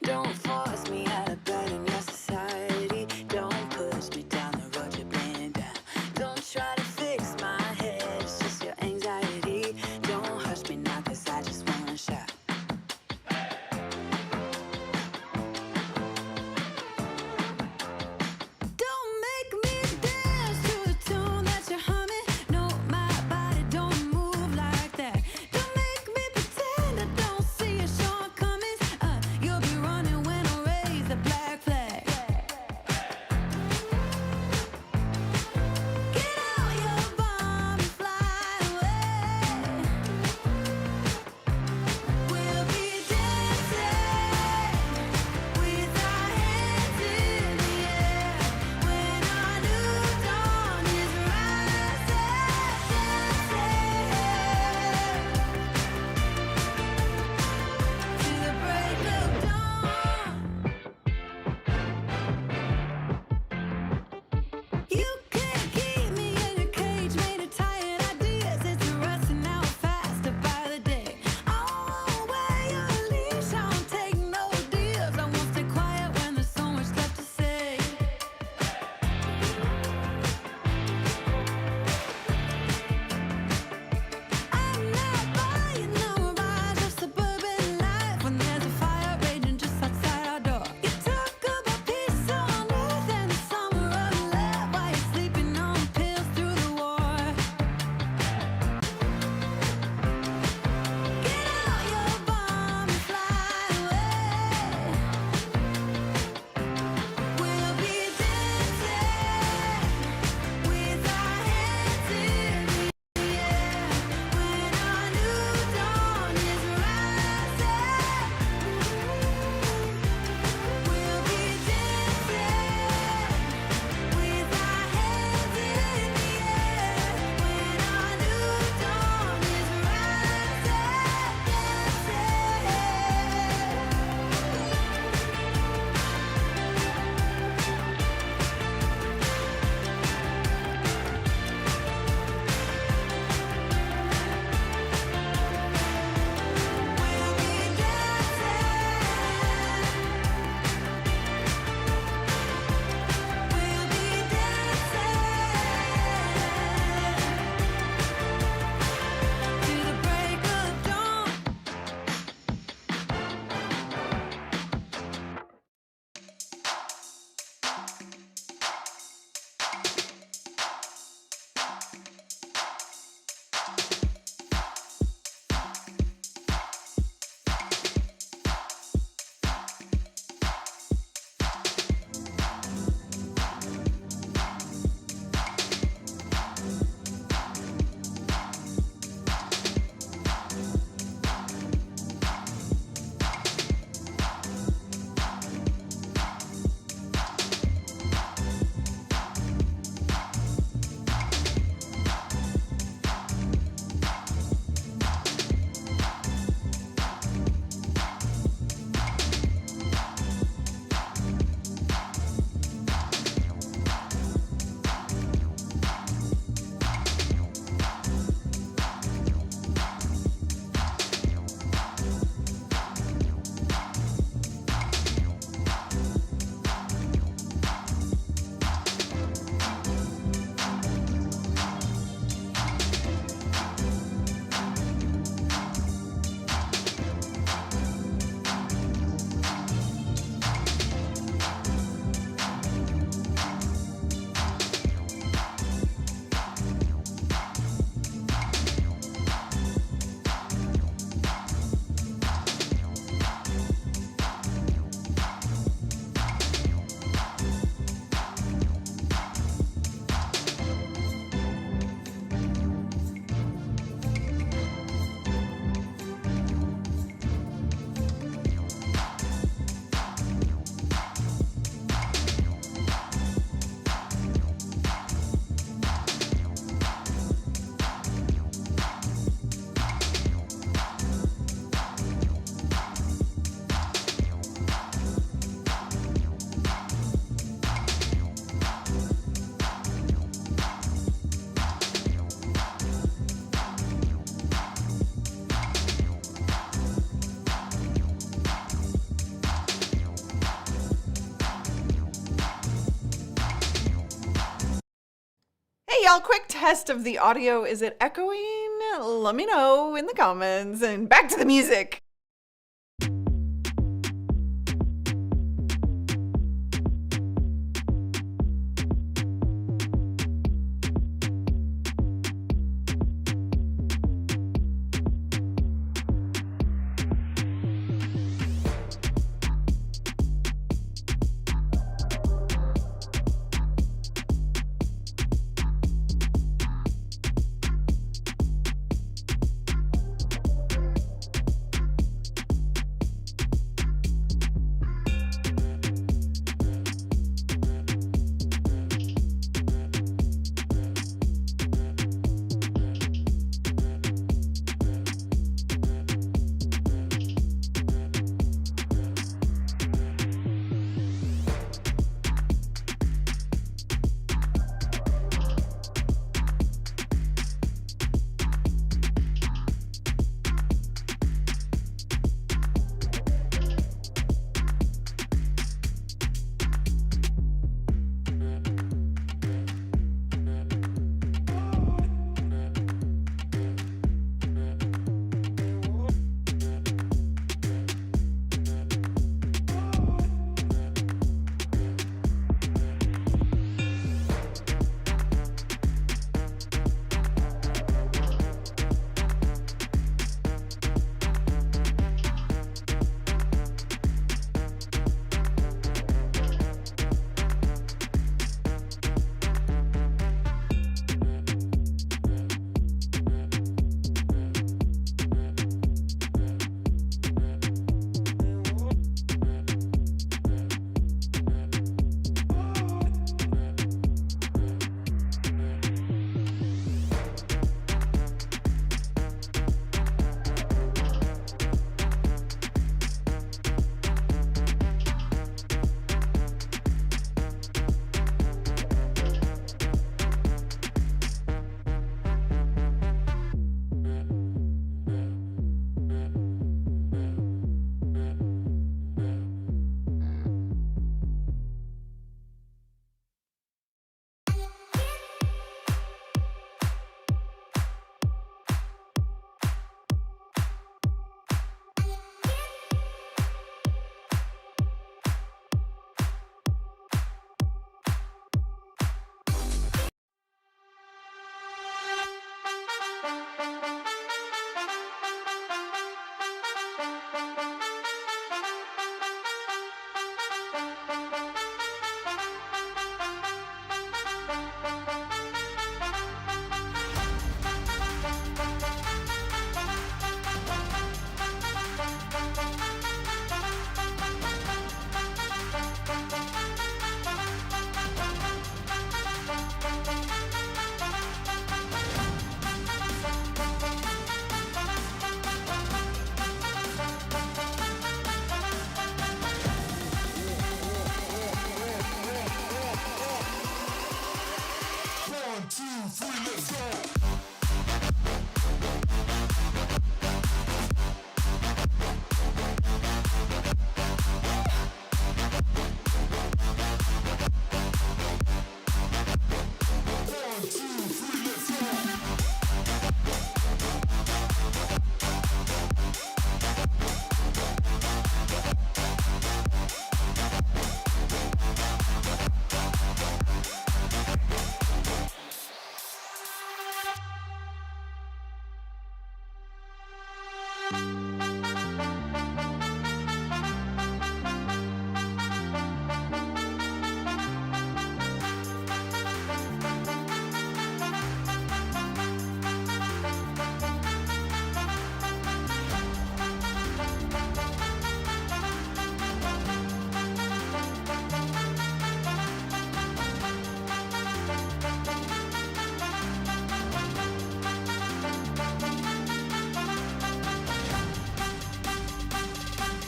Don't force me out of bed in your society. Don't push me down the road you're bleeding down. Don't try to fix my head, it's just your anxiety. Don't hush me now, cause I just wanna shout. Don't make me dance to the tune that you're humming. No, my body don't move like that. Don't make me pretend I don't see your shortcomings. You'll be running when I raise the black flag. Get out your bomb and fly away. We'll be dancing with our hands in the air when our new dawn is rising. To the break of dawn. You can't keep me in a cage made of tired ideas. It's rusting out faster by the day. I won't wear your leash, I won't take no deals. I won't stay quiet when there's so much left to say. I'm not buying no rise of suburban life when there's a fire raging just outside our door. You talk about peace on earth and the summer of love while you're sleeping Hey y'all, quick test of the audio. Is it echoing? Let me know in the comments. And back to the music.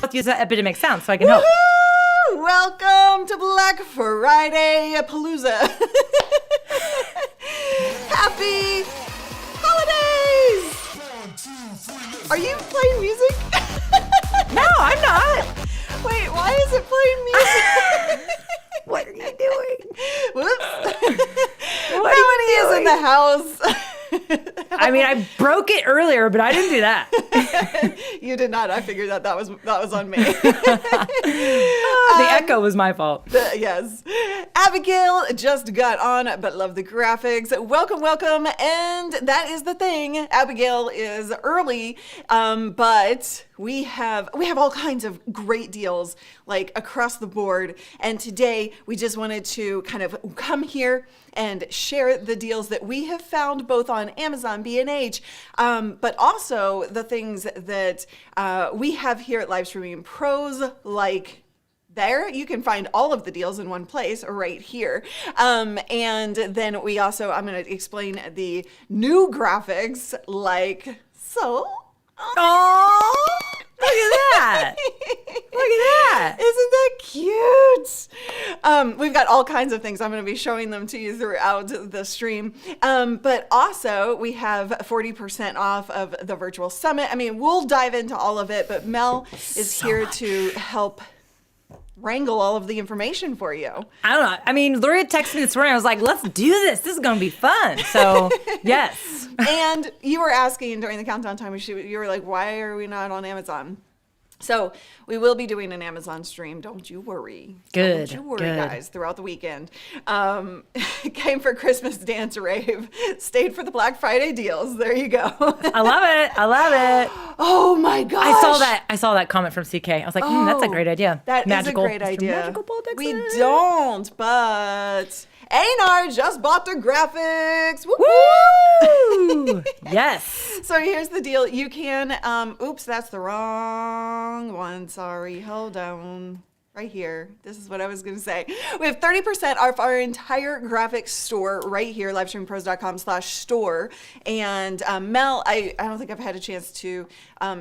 Let's use that epidemic sound so I can help. Welcome to Black Friday Palooza. Happy holidays! Are you playing music? No, I'm not. Wait, why is it playing music? What are you doing? Whoops. What are you Melanie is in doing? the house. I mean, I broke it earlier, but I didn't do that. You did not. I figured that was on me. The echo was my fault. Yes. Abigail just got on, but love the graphics. Welcome, welcome. And that is the thing. Abigail is early, but we have all kinds of great deals like across the board. And today we just wanted to kind of come here and share the deals that we have found both on Amazon, B&H, but also the things that we have here at Livestreaming Pros, like there. You can find all of the deals in one place right here. And then we also, I'm going to explain the new graphics like so. Oh, look at that. Look at that. Isn't that cute? We've got all kinds of things. I'm going to be showing them to you throughout the stream. But also we have 40% off of the virtual summit. I mean, we'll dive into all of it, but Mel is here to help wrangle all of the information for you. I don't know. I mean, Luria texted me this morning. I was like, let's do this. This is going to be fun. So, yes. And you were asking during the countdown time, you were like, why are we not on Amazon? So we will be doing an Amazon stream. Don't you worry. Good. Don't you worry, good. guys, throughout the weekend. Came for Christmas dance rave. Stayed for the Black Friday deals. There you go. I love it. I love it. Oh my gosh. I saw that comment from CK. I was like, that's a great idea. That magical. is a great idea. Magical politics. We don't, but Einar just bought the graphics. Woo! Woo! Yes. So here's the deal. You can, oops, that's the wrong one. Sorry. Hold on. Right here. This is what I was going to say. We have 30% off our entire graphics store right here, livestreampros.com/store. And Mel, I don't think I've had a chance to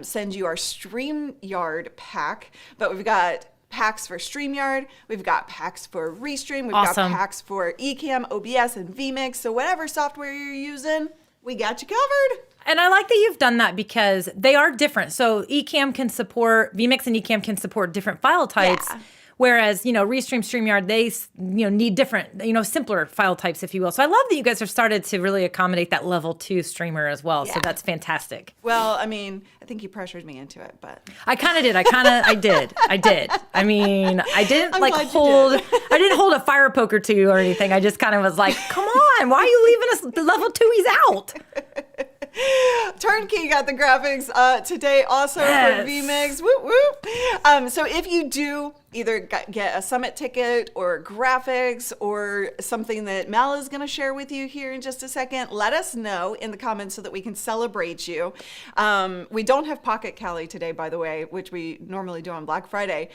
send you our StreamYard pack, but we've got packs for StreamYard, we've got packs for Restream, we've got packs for ECAMM, OBS, and vMix. So whatever software you're using, we got you covered. And I like that you've done that because they are different. So ECAMM can support, vMix and ECAMM can support different file types. Yeah. Whereas, Restream, StreamYard, they, need different, simpler file types, if you will. So I love that you guys have started to really accommodate that level 2 streamer as well. Yeah. So that's fantastic. Well, I mean, I think you pressured me into it, but I kind of did. I did. I mean, I didn't I'm like glad you hold, did. I didn't hold a fire poker to you or anything. I just kind of was like, come on, why are you leaving us the level 2s out? Turnkey got the graphics today also Yes. for vMix. Whoop, whoop. So if you do either get a summit ticket or graphics or something that Mel is going to share with you here in just a second, let us know in the comments so that we can celebrate you. We don't have Pocket Cali today, by the way, which we normally do on Black Friday,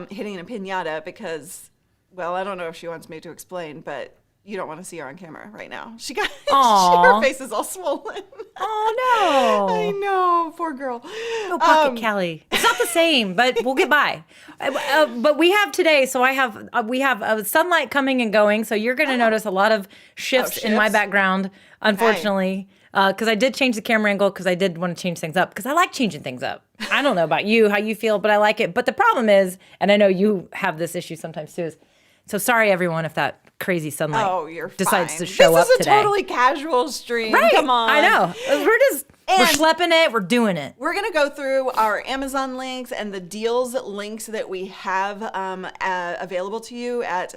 hitting a piñata because, well, I don't know if she wants me to explain, but you don't want to see her on camera right now. Her face is all swollen. Oh, no. I know, poor girl. No Pocket Cali. It's not the same, but we'll get by. But we have today, so we have sunlight coming and going, so you're going to notice a lot of shifts in my background, unfortunately, because I did change the camera angle because I did want to change things up because I like changing things up. I don't know about you, how you feel, but I like it. But the problem is, and I know you have this issue sometimes too, is so sorry everyone if that crazy sunlight decides to show up today. This is a totally casual stream. Right. Come on. I know. We're schlepping it. We're doing it. We're going to go through our Amazon links and the deals links that we have available to you at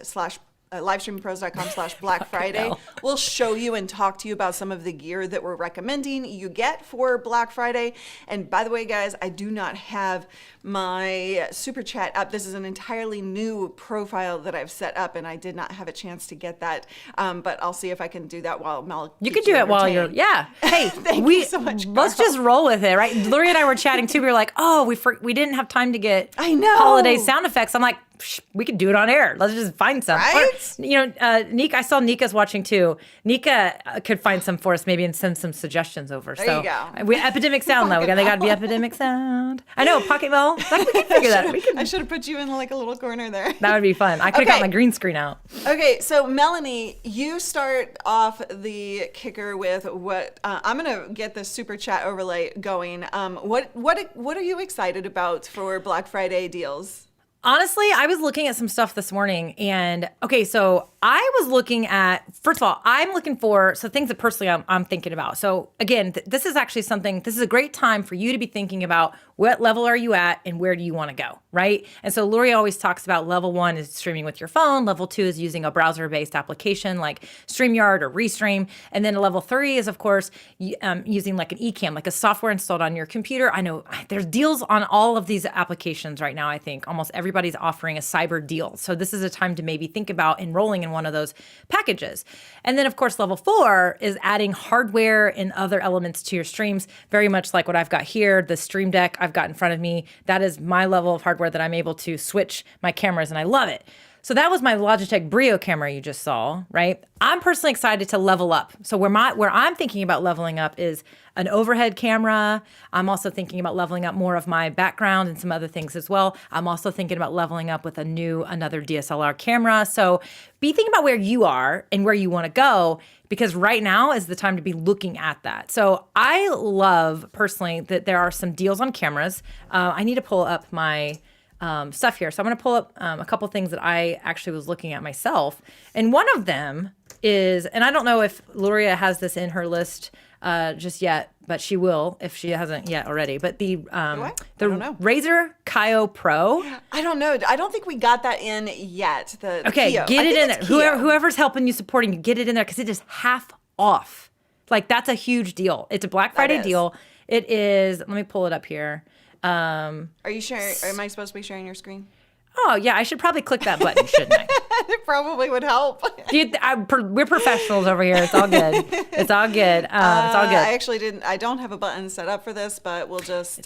livestreampros.com/Black Friday. We'll show you and talk to you about some of the gear that we're recommending you get for Black Friday. And by the way, guys, I do not have my super chat up. This is an entirely new profile that I've set up, and I did not have a chance to get that. But I'll see if I can do that while Mel. You can do it while you're, Hey, Thank you so much, Carl. Let's just roll with it, right? Lori and I were chatting too. We were like, we didn't have time to get holiday sound effects. I'm like, we could do it on air. Let's just find some. Right? Nika, I saw Nika's watching too. Nika could find some for us maybe and send some suggestions over. There you go. We epidemic sound though. They got to be epidemic sound. I know, Pocket Bell. We can figure that. I should have put you in like a little corner there. That would be fun. I could have got my green screen out. Okay, so Melanie, you start off the kicker with what I'm gonna get the super chat overlay going. What are you excited about for Black Friday deals? Honestly, I was looking at some stuff this morning and so I was looking at, first of all, I'm looking for, so things that personally I'm thinking about. So again, this is actually something, this is a great time for you to be thinking about what level are you at and where do you want to go, right? And so Lori always talks about level 1 is streaming with your phone. Level 2 is using a browser-based application like StreamYard or ReStream. And then level 3 is, of course, using like an ECAMM, like a software installed on your computer. I know there's deals on all of these applications right now. I think almost everybody's offering a cyber deal. So this is a time to maybe think about enrolling in one of those packages. And then, of course, level 4 is adding hardware and other elements to your streams, very much like what I've got here, the Stream Deck I've got in front of me. That is my level of hardware that I'm able to switch my cameras, and I love it. So that was my Logitech Brio camera you just saw, right? I'm personally excited to level up. So where I'm thinking about leveling up is an overhead camera. I'm also thinking about leveling up more of my background and some other things as well. I'm also thinking about leveling up with another DSLR camera. So be thinking about where you are and where you want to go, because right now is the time to be looking at that. So I love personally that there are some deals on cameras. I need to pull up my stuff here. So I'm going to pull up a couple things that I actually was looking at myself. And one of them is, and I don't know if Luria has this in her list just yet, but she will if she hasn't yet already. But the Razer Kaio Pro. I don't know. I don't think we got that in yet. The okay, Kio. Get it in there. Whoever's helping you, supporting you, get it in there because it is half off. Like that's a huge deal. It's a Black Friday deal. It is. Let me pull it up here. Are you sharing? Am I supposed to be sharing your screen? Oh yeah, I should probably click that button, shouldn't I? It probably would help. We're professionals over here. It's all good. It's all good. It's all good. I actually didn't. I don't have a button set up for this, but we'll just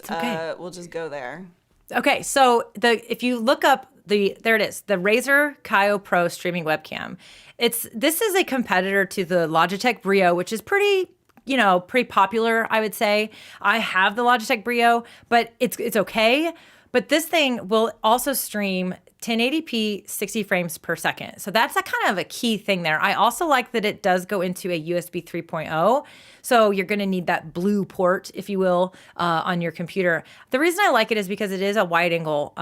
we'll just go there. Okay, so if you look up there it is, the Razer Kaio Pro streaming webcam. This is a competitor to the Logitech Brio, which is pretty popular, I would say. I have the Logitech Brio, but it's okay. But this thing will also stream 1080p 60 frames per second. So that's a kind of a key thing there. I also like that it does go into a USB 3.0. So you're going to need that blue port, if you will, on your computer. The reason I like it is because it is a wide angle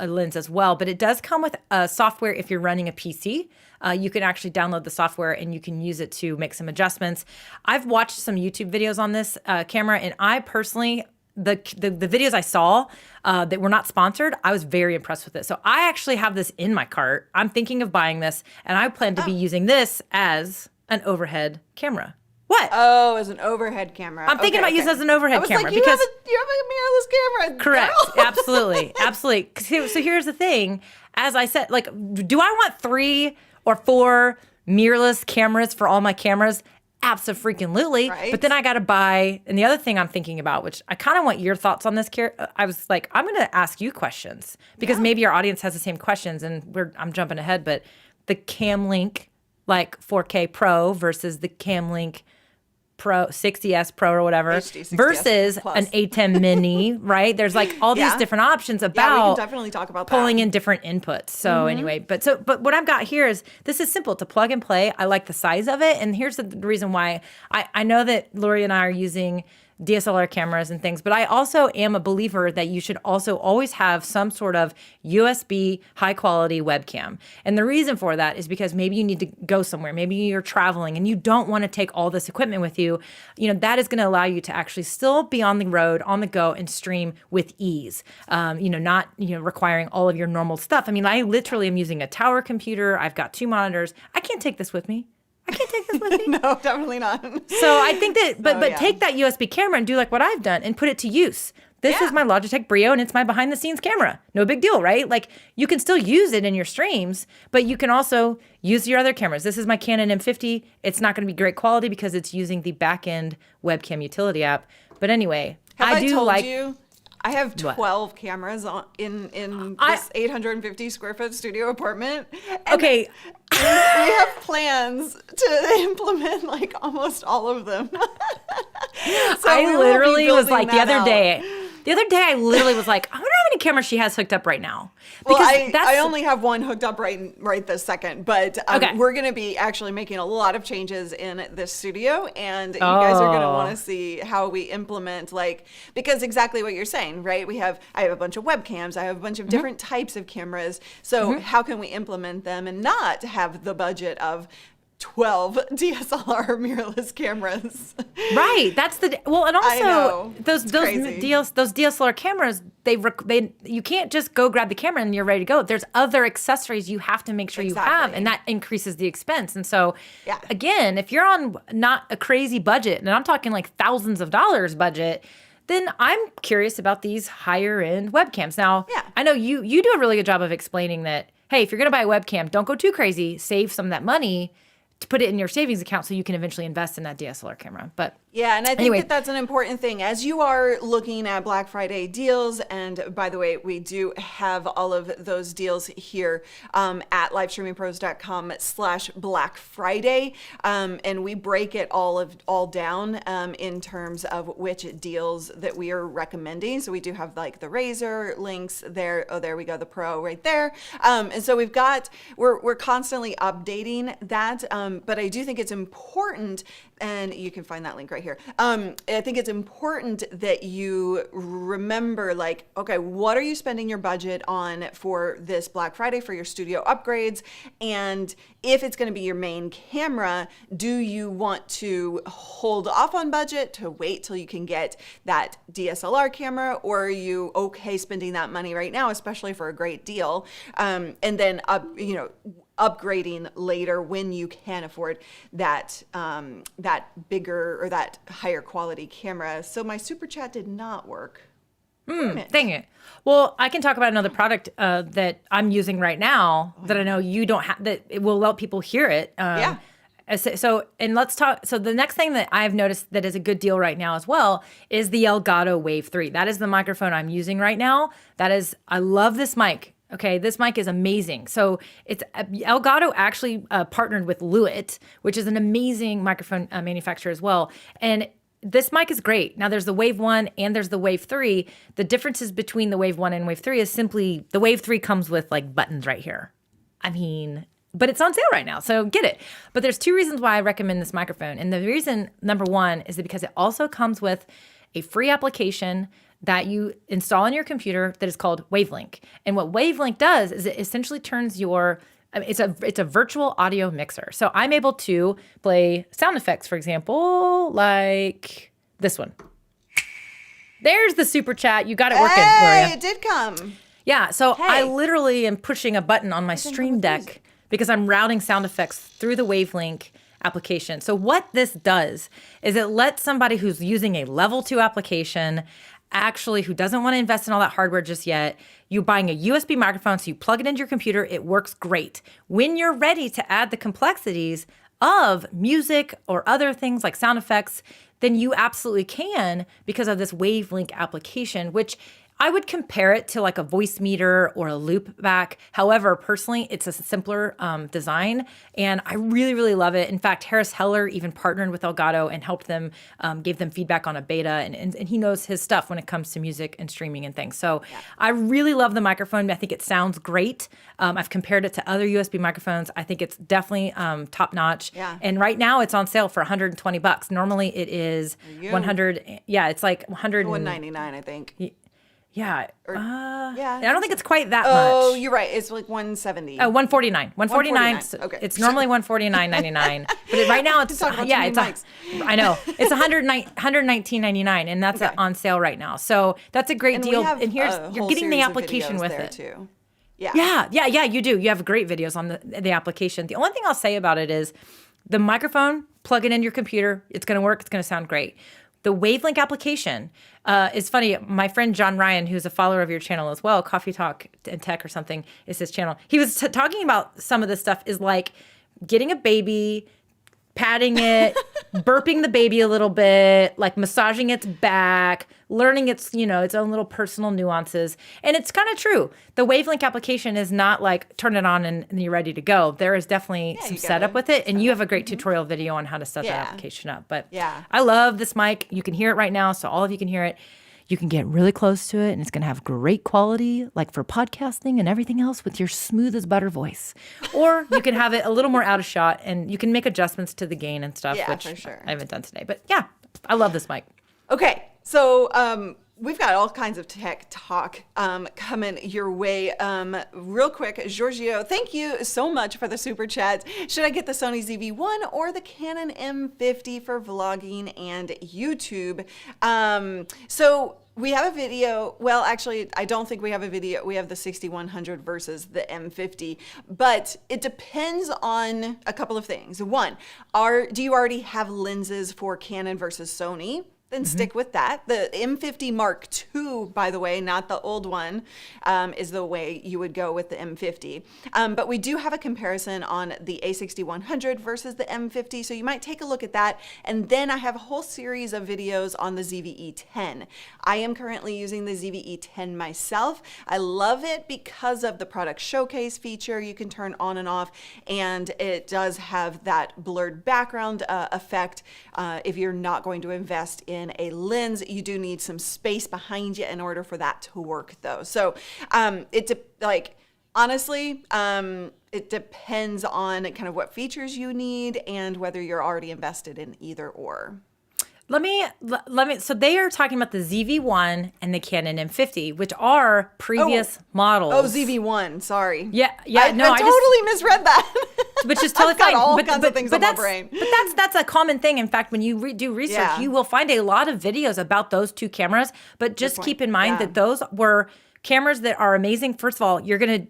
lens as well, but it does come with software if you're running a PC. You can actually download the software and you can use it to make some adjustments. I've watched some YouTube videos on this camera, and I personally, the videos I saw that were not sponsored, I was very impressed with it. So I actually have this in my cart. I'm thinking of buying this, and I plan to be using this as an overhead camera. What? Oh, as an overhead camera. I'm thinking about using it as an overhead camera because you have a mirrorless camera. Correct. Girl. Absolutely. So here's the thing. As I said, like, do I want 3 or 4 mirrorless cameras for all my cameras? Abso-freaking-lutely. Right. But then I got to buy, and the other thing I'm thinking about, which I kind of want your thoughts on this, I was like, I'm going to ask you questions because maybe our audience has the same questions, and I'm jumping ahead, but the Cam Link, like 4K Pro versus the Cam Link Pro 60S Pro or whatever HD60S versus Plus. an A10 Mini, right? There's like all these different options about we can definitely talk about pulling that. in different inputs. So anyway, but what I've got here is this is simple to plug and play. I like the size of it, and here's the reason why. I know that Lori and I are using DSLR cameras and things, but I also am a believer that you should also always have some sort of USB high quality webcam. And the reason for that is because maybe you need to go somewhere, maybe you're traveling and you don't want to take all this equipment with you. That is going to allow you to actually still be on the road, on the go, and stream with ease. Not requiring all of your normal stuff. I mean, I literally am using a tower computer. I've got 2 monitors. I can't take this with me. I can't take this with me. No, definitely not. So I think that, but take that USB camera and do like what I've done and put it to use. This is my Logitech Brio, and it's my behind the scenes camera. No big deal, right? Like you can still use it in your streams, but you can also use your other cameras. This is my Canon M50. It's not going to be great quality because it's using the back end webcam utility app. But anyway, I told you? I have 12 cameras in this 850 square foot studio apartment. Okay. We have plans to implement like almost all of them. I literally was like the other day I literally was like, I wonder how many camera she has hooked up right now. Well, Because I only have one hooked up right this second, but Okay. we're going to be actually making a lot of changes in this studio, and you guys are going to want to see how we implement, like, because exactly what you're saying, right? I have a bunch of webcams, I have a bunch of different types of cameras, so how can we implement them and not have the budget of 12 DSLR mirrorless cameras? Right. That's the well, and I also know. those Crazy. those DSLR cameras, they you can't just go grab the camera and you're ready to go. There's other accessories you have to make sure you have, Exactly. and that increases the expense. And so, Yeah. again, if you're on not a crazy budget, and I'm talking like thousands of dollars budget, then I'm curious about these higher end webcams. Now, Yeah. I know you do a really good job of explaining that. Hey, if you're going to buy a webcam, don't go too crazy. Save some of that money to put it in your savings account so you can eventually invest in that DSLR camera. But Yeah, and I think Anyway. that that's an important thing as you are looking at Black Friday deals. And by the way, we do have all of those deals here at livestreamingpros.com/Black Friday, and we break it all down in terms of which deals that we are recommending. So we do have like the Razor links there. Oh, there we go, the Pro right there. And so we're constantly updating that, but I do think it's important. And you can find that link right here. I think it's important that you remember, like, okay, what are you spending your budget on for this Black Friday for your studio upgrades? And if it's going to be your main camera, do you want to hold off on budget to wait till you can get that DSLR camera? Or are you okay spending that money right now, especially for a great deal? And then, upgrading later when you can afford that bigger or that higher quality camera. So my super chat did not work. dang it. Well, I can talk about another product that I'm using right now that I know you don't have, that it will let people hear it. Yeah. So, and let's talk. So the next thing that I've noticed that is a good deal right now as well is the Elgato Wave 3. That is the microphone I'm using right now. I love this mic. Okay, this mic is amazing. So it's Elgato actually partnered with Lewitt, which is an amazing microphone manufacturer as well. And this mic is great. Now there's the Wave 1 and there's the Wave 3. The differences between the Wave 1 and Wave 3 is simply the Wave 3 comes with like buttons right here. I mean, but it's on sale right now, so get it. But there's two reasons why I recommend this microphone. And the reason, number one, is that because it also comes with a free application that you install on your computer that is called Wavelink. And what Wavelink does is it essentially turns it's a virtual audio mixer. So I'm able to play sound effects, for example, like this one. There's the super chat. You got it working, Hey, Gloria. it did come. Yeah, so I Hey. literally am pushing a button on my Stream Deck because I'm routing sound effects through the Wavelink application. So what this does is it lets somebody who's using a level 2 application, actually who doesn't want to invest in all that hardware just yet, you're buying a USB microphone, so you plug it into your computer, it works great. When you're ready to add the complexities of music or other things like sound effects, then you absolutely can because of this Wavelink application, which I would compare it to like a voice meter or a loop back. However, personally, it's a simpler design, and I really, really love it. In fact, Harris Heller even partnered with Elgato and helped them, gave them feedback on a beta, and he knows his stuff when it comes to music and streaming and things. So I really love the microphone. I think it sounds great. I've compared it to other USB microphones. I think it's definitely top notch. Yeah. And right now it's on sale for $120. Normally it is 100. Yeah, it's like 100. $199, I think. Yeah. Yeah. I don't think it's quite that Oh, much. you're right. It's like 170. Oh, 149. 149. Okay. It's normally 149.99, but right now it's Talk about yeah, too many it's I know. It's 119.99 and that's Okay. on sale right now. So that's a great And deal. we have And here's a you're whole getting the series of application videos with there it. too. Yeah. Yeah, you do. You have great videos on the application. The only thing I'll say about it is the microphone, plug it in your computer. It's going to work. It's going to sound great. The Wavelink application is funny. My friend John Ryan, who's a follower of your channel as well, Coffee Talk and Tech or something is his channel. He was talking about some of this stuff is like getting a baby, patting it, burping the baby a little bit, like massaging its back, learning its own little personal nuances. And it's kind of true. The Wavelink application is not like turn it on and you're ready to go. There is definitely some you gotta setup with it. And you have a great tutorial video on how to set Yeah. that application up. But Yeah. I love this mic. You can hear it right now. So all of you can hear it. You can get really close to it and it's going to have great quality, like for podcasting and everything else with your smooth as butter voice. Or you can have it a little more out of shot and you can make adjustments to the gain and stuff, which for sure. I haven't done today. But yeah, I love this mic. Okay, so we've got all kinds of tech talk coming your way. Real quick, Giorgio, thank you so much for the super chat. Should I get the Sony ZV-1 or the Canon M50 for vlogging and YouTube? So we have a video. Well, actually, I don't think we have a video. We have the 6100 versus the M50, but it depends on a couple of things. One, do you already have lenses for Canon versus Sony? Then stick with that. The M50 Mark II, by the way, not the old one, is the way you would go with the M50. But we do have a comparison on the A6100 versus the M50, so you might take a look at that. And then I have a whole series of videos on the ZV-E10. I am currently using the ZV-E10 myself. I love it because of the product showcase feature you can turn on and off, and it does have that blurred background effect. If you're not going to invest in a lens, you do need some space behind you in order for that to work though. So honestly, it depends on kind of what features you need and whether you're already invested in either or. Let me, so they are talking about the ZV-1 and the Canon M50, which are previous models. Oh, ZV-1 sorry. Yeah. I totally misread that. Which is totally fine. All kinds of things on my brain. But that's a common thing. In fact, when you do research, you will find a lot of videos about those two cameras. But just keep in mind that those were cameras that are amazing. First of all, you're gonna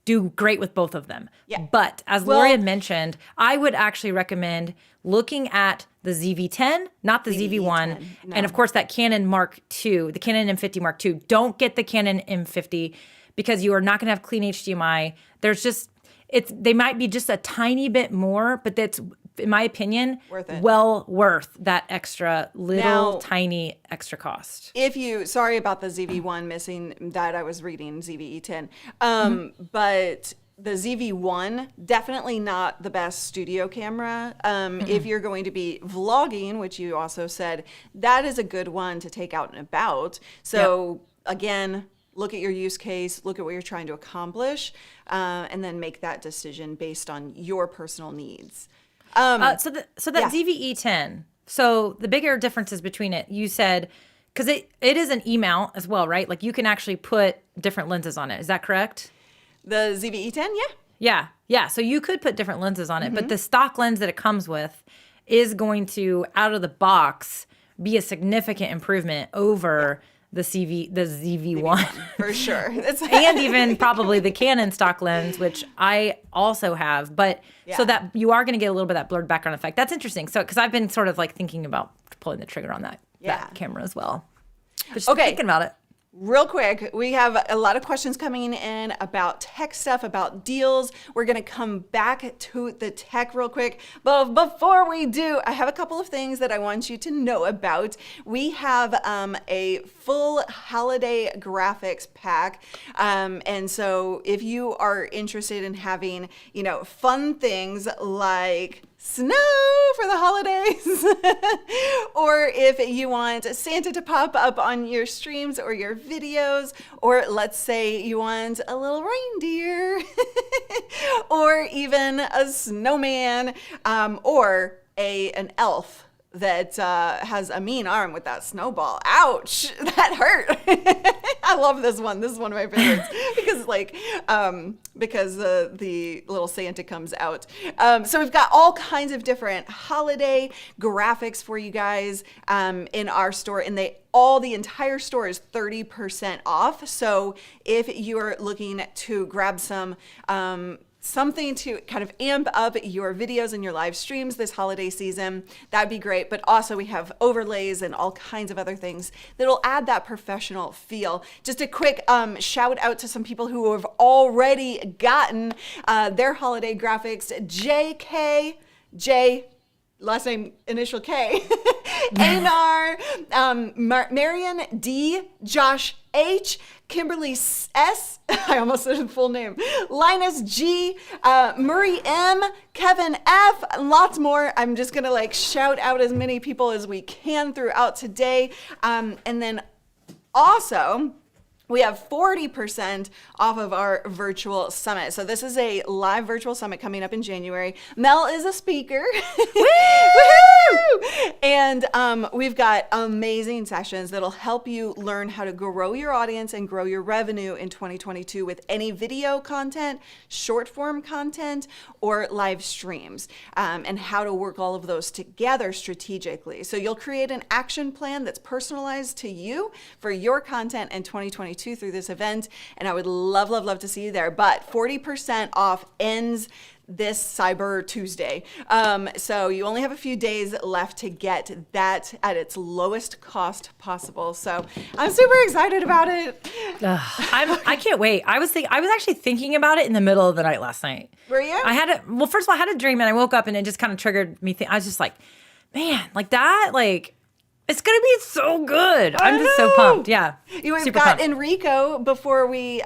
do great with both of them. Yeah. But as Lori had mentioned, I would actually recommend looking at the ZV-10, not the ZV-1, no. and of course that Canon Mark II, the Canon M50 Mark II. Don't get the Canon M50 because you are not going to have clean HDMI. They might be just a tiny bit more, but that's, in my opinion, well worth that extra tiny extra cost. Sorry about the ZV-1 missing that, I was reading ZV-E10, but the ZV-1, definitely not the best studio camera. If you're going to be vlogging, which you also said, that is a good one to take out and about. So again, look at your use case, look at what you're trying to accomplish, and then make that decision based on your personal needs. So that ZV-E10, so the bigger differences between it, you said, because it is an E-mount as well, right? Like you can actually put different lenses on it. Is that correct? The ZV-E10, yeah. Yeah. So you could put different lenses on it, but the stock lens that it comes with is going to, out of the box, be a significant improvement over the ZV-1 for sure. And even probably the Canon stock lens, which I also have, but so that you are going to get a little bit of that blurred background effect. That's interesting. So, because I've been sort of like thinking about pulling the trigger on that camera as well. But just thinking about it. Real quick, we have a lot of questions coming in about tech stuff, about deals. We're going to come back to the tech real quick. But before we do, I have a couple of things that I want you to know about. We have a full holiday graphics pack. And so if you are interested in having, fun things like snow for the holidays, or if you want Santa to pop up on your streams or your videos, or let's say you want a little reindeer, or even a snowman, or an elf that has a mean arm with that snowball. Ouch, that hurt. I love this one. This is one of my favorites because the little Santa comes out. So we've got all kinds of different holiday graphics for you guys in our store, and the entire store is 30% off. So if you're looking to grab something to kind of amp up your videos and your live streams this holiday season, that'd be great. But also we have overlays and all kinds of other things that'll add that professional feel. Just a quick shout out to some people who have already gotten their holiday graphics. J, last name initial K, Anar, Marion D, Josh H, Kimberly S, I almost said his full name, Linus G, Murray M, Kevin F, and lots more. I'm just going to like shout out as many people as we can throughout today. And then also, we have 40% off of our virtual summit. So this is a live virtual summit coming up in January. Mel is a speaker. Woo! And we've got amazing sessions that'll help you learn how to grow your audience and grow your revenue in 2022 with any video content, short form content, or live streams, and how to work all of those together strategically. So you'll create an action plan that's personalized to you for your content in 2022 through this event, and I would love to see you there. But 40% off ends this Cyber Tuesday. So you only have a few days left to get that at its lowest cost possible. So I'm super excited about it. I can't wait. I was actually thinking about it in the middle of the night last night. Were you? Well, first of all, I had a dream and I woke up and it just kind of triggered me. I was just like, man, like that, like, it's going to be so good. I'm just so pumped. Yeah. We've got Enrico before we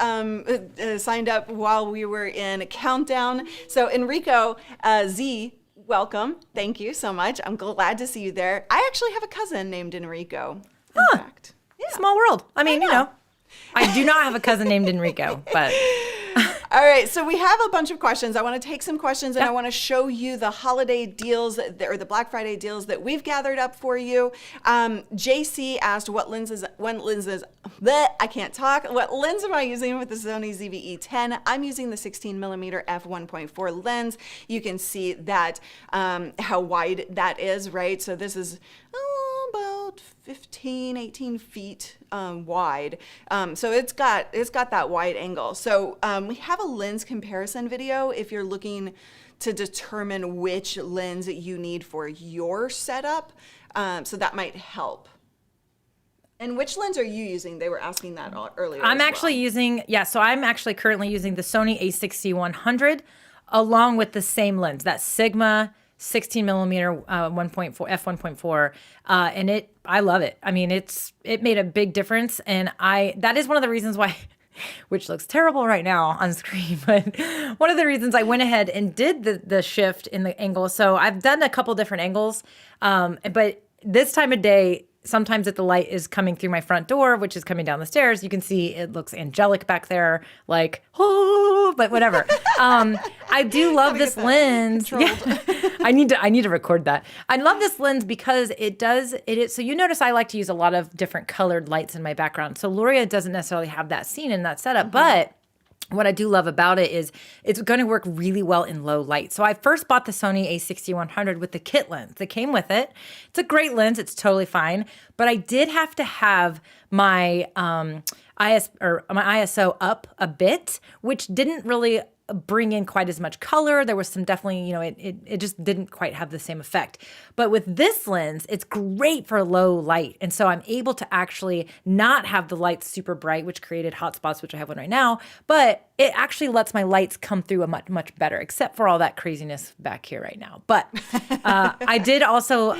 signed up while we were in Countdown. So Enrico Z, welcome. Thank you so much. I'm glad to see you there. I actually have a cousin named Enrico, in fact. Yeah. Small world. I mean, you know, I do not have a cousin named Enrico, but... All right, so we have a bunch of questions. I want to take some questions and I want to show you the holiday deals or the Black Friday deals that we've gathered up for you. JC asked what lenses, I can't talk. What lens am I using with the Sony ZV-E10? I'm using the 16mm f1.4 lens. You can see that how wide that is, right? So this is about 18 feet wide. So it's got that wide angle. So we have a lens comparison video if you're looking to determine which lens you need for your setup. So that might help. And which lens are you using? They were asking that earlier. I'm actually using, so I'm actually currently using the Sony A60-100 along with the same lens, that Sigma 16mm 1.4 f1.4, and I love it. I mean, it made a big difference, and that is one of the reasons why, which looks terrible right now on screen, but one of the reasons I went ahead and did the shift in the angle. So I've done a couple different angles, but this time of day, sometimes if the light is coming through my front door, which is coming down the stairs, you can see it looks angelic back there, like, oh, but whatever. I do love this lens. Yeah. I need to record that. I love this lens because it is, so you notice I like to use a lot of different colored lights in my background. So Luria doesn't necessarily have that scene in that setup, but what I do love about it is it's going to work really well in low light. So I first bought the Sony A60-100 with the kit lens that came with it. It's a great lens. It's totally fine. But I did have to have my ISO up a bit, which didn't really bring in quite as much color. There was some definitely, it just didn't quite have the same effect. But with this lens, it's great for low light. And so I'm able to actually not have the lights super bright, which created hot spots, which I have one right now, but it actually lets my lights come through a much, much better, except for all that craziness back here right now. But I did also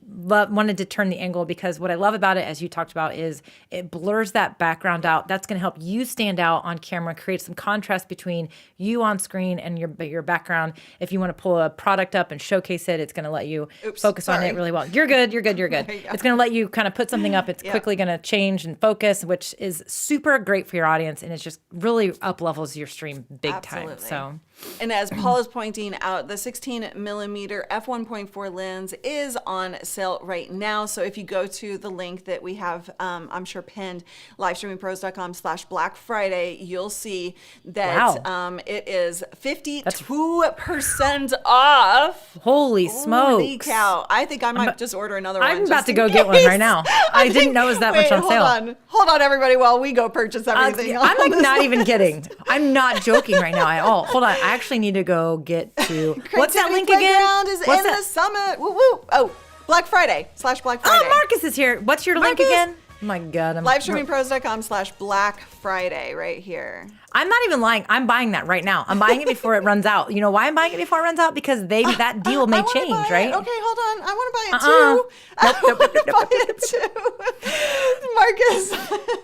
wanted to turn the angle because what I love about it, as you talked about, is it blurs that background out. That's going to help you stand out on camera, create some contrast between you on screen and your background. If you want to pull a product up and showcase it, it's going to let you focus on it really well. You're good. It's going to let you kind of put something up. It's quickly going to change and focus, which is super great for your audience. And it's just really up levels your stream big time. So, and as Paul is pointing out, the 16mm f1.4 lens is on sale right now. So if you go to the link that we have, I'm sure pinned, livestreamingpros.com/Black Friday, you'll see that it is 52% off. Holy smokes. Holy cow. I think I might just order another one. I'm about to go get one right now. I didn't know it was that much on sale. Hold on, everybody, while we go purchase everything. I'm like not even kidding. I'm not joking right now at all. Hold on. I actually need to go get to... What's that link again? Is in the summit. Woo woo. Oh, Black Friday /Black Friday. Oh, Marcus is here. What's your link again? My God. Livestreamingpros.com/Black Friday right here. I'm not even lying. I'm buying that right now. I'm buying it before it runs out. You know why I'm buying it before it runs out? Because that deal may change, right? Okay, hold on. I want to buy it too. I want to buy it too. Marcus,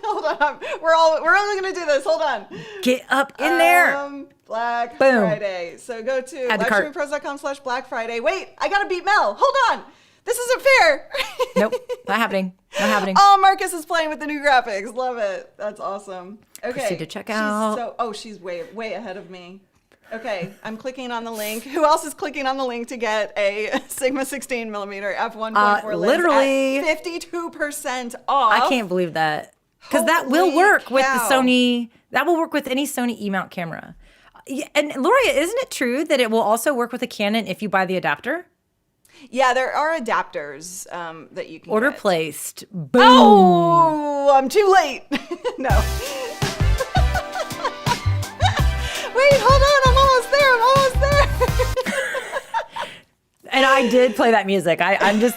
hold on. We're only gonna do this. Hold on. Get up in there. Black Boom. Friday. So go to Add the cart. livestreamingpros.com/Black Friday. Wait, I gotta beat Mel. Hold on. This isn't fair. Nope, not happening. Not happening. Oh, Marcus is playing with the new graphics. Love it. That's awesome. Okay. Proceed to check out. She's way ahead of me. Okay, I'm clicking on the link. Who else is clicking on the link to get a Sigma 16mm f1.4 lens literally at 52% off? I can't believe that. Because that will Holy work with the cow. Sony. That will work with any Sony E-mount camera. And Loria, isn't it true that it will also work with a Canon if you buy the adapter? Yeah, there are adapters that you can Order get. placed. Boom. Oh, I'm too late. No. Wait, hold on. I'm almost there. And I did play that music. I'm just,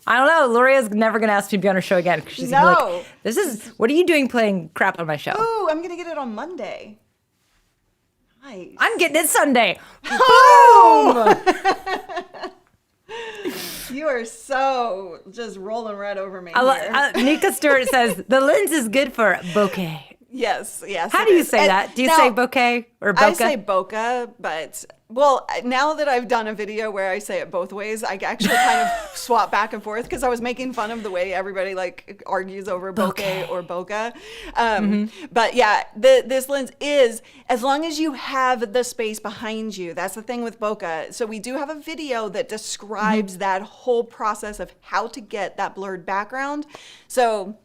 I don't know. Loria's never going to ask me to be on her show again. 'Cause she's gonna be No. like, what are you doing playing crap on my show? Ooh, I'm going to get it on Monday. Nice. I'm getting it Sunday. Boom! You are so just rolling right over me here. Nika Stewart says, the lens is good for bokeh. Yes. How it do you is. say And that? Do you now, say bokeh or bokeh? I say bokeh, but now that I've done a video where I say it both ways, I actually kind of swap back and forth because I was making fun of the way everybody like argues over bokeh or bokeh. But yeah, this lens is, as long as you have the space behind you, that's the thing with bokeh. So we do have a video that describes that whole process of how to get that blurred background. So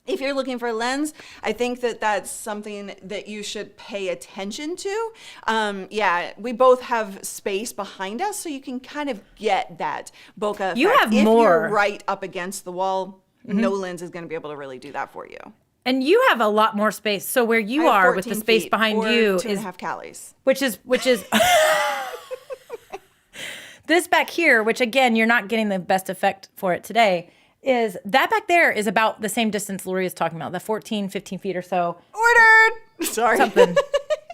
if you're looking for a lens, I think that that's something that you should pay attention to. Yeah, we both have space behind us, so you can kind of get that bokeh effect. You have if more. you're right up against the wall, no lens is going to be able to really do that for you. And you have a lot more space. So where you I have are with the 14 space feet, behind or you 2.5 Calis. which is this back here, which again, you're not getting the best effect for it today, is that back there is about the same distance Lori is talking about, the 14, 15 feet or so. Ordered! Sorry. Something.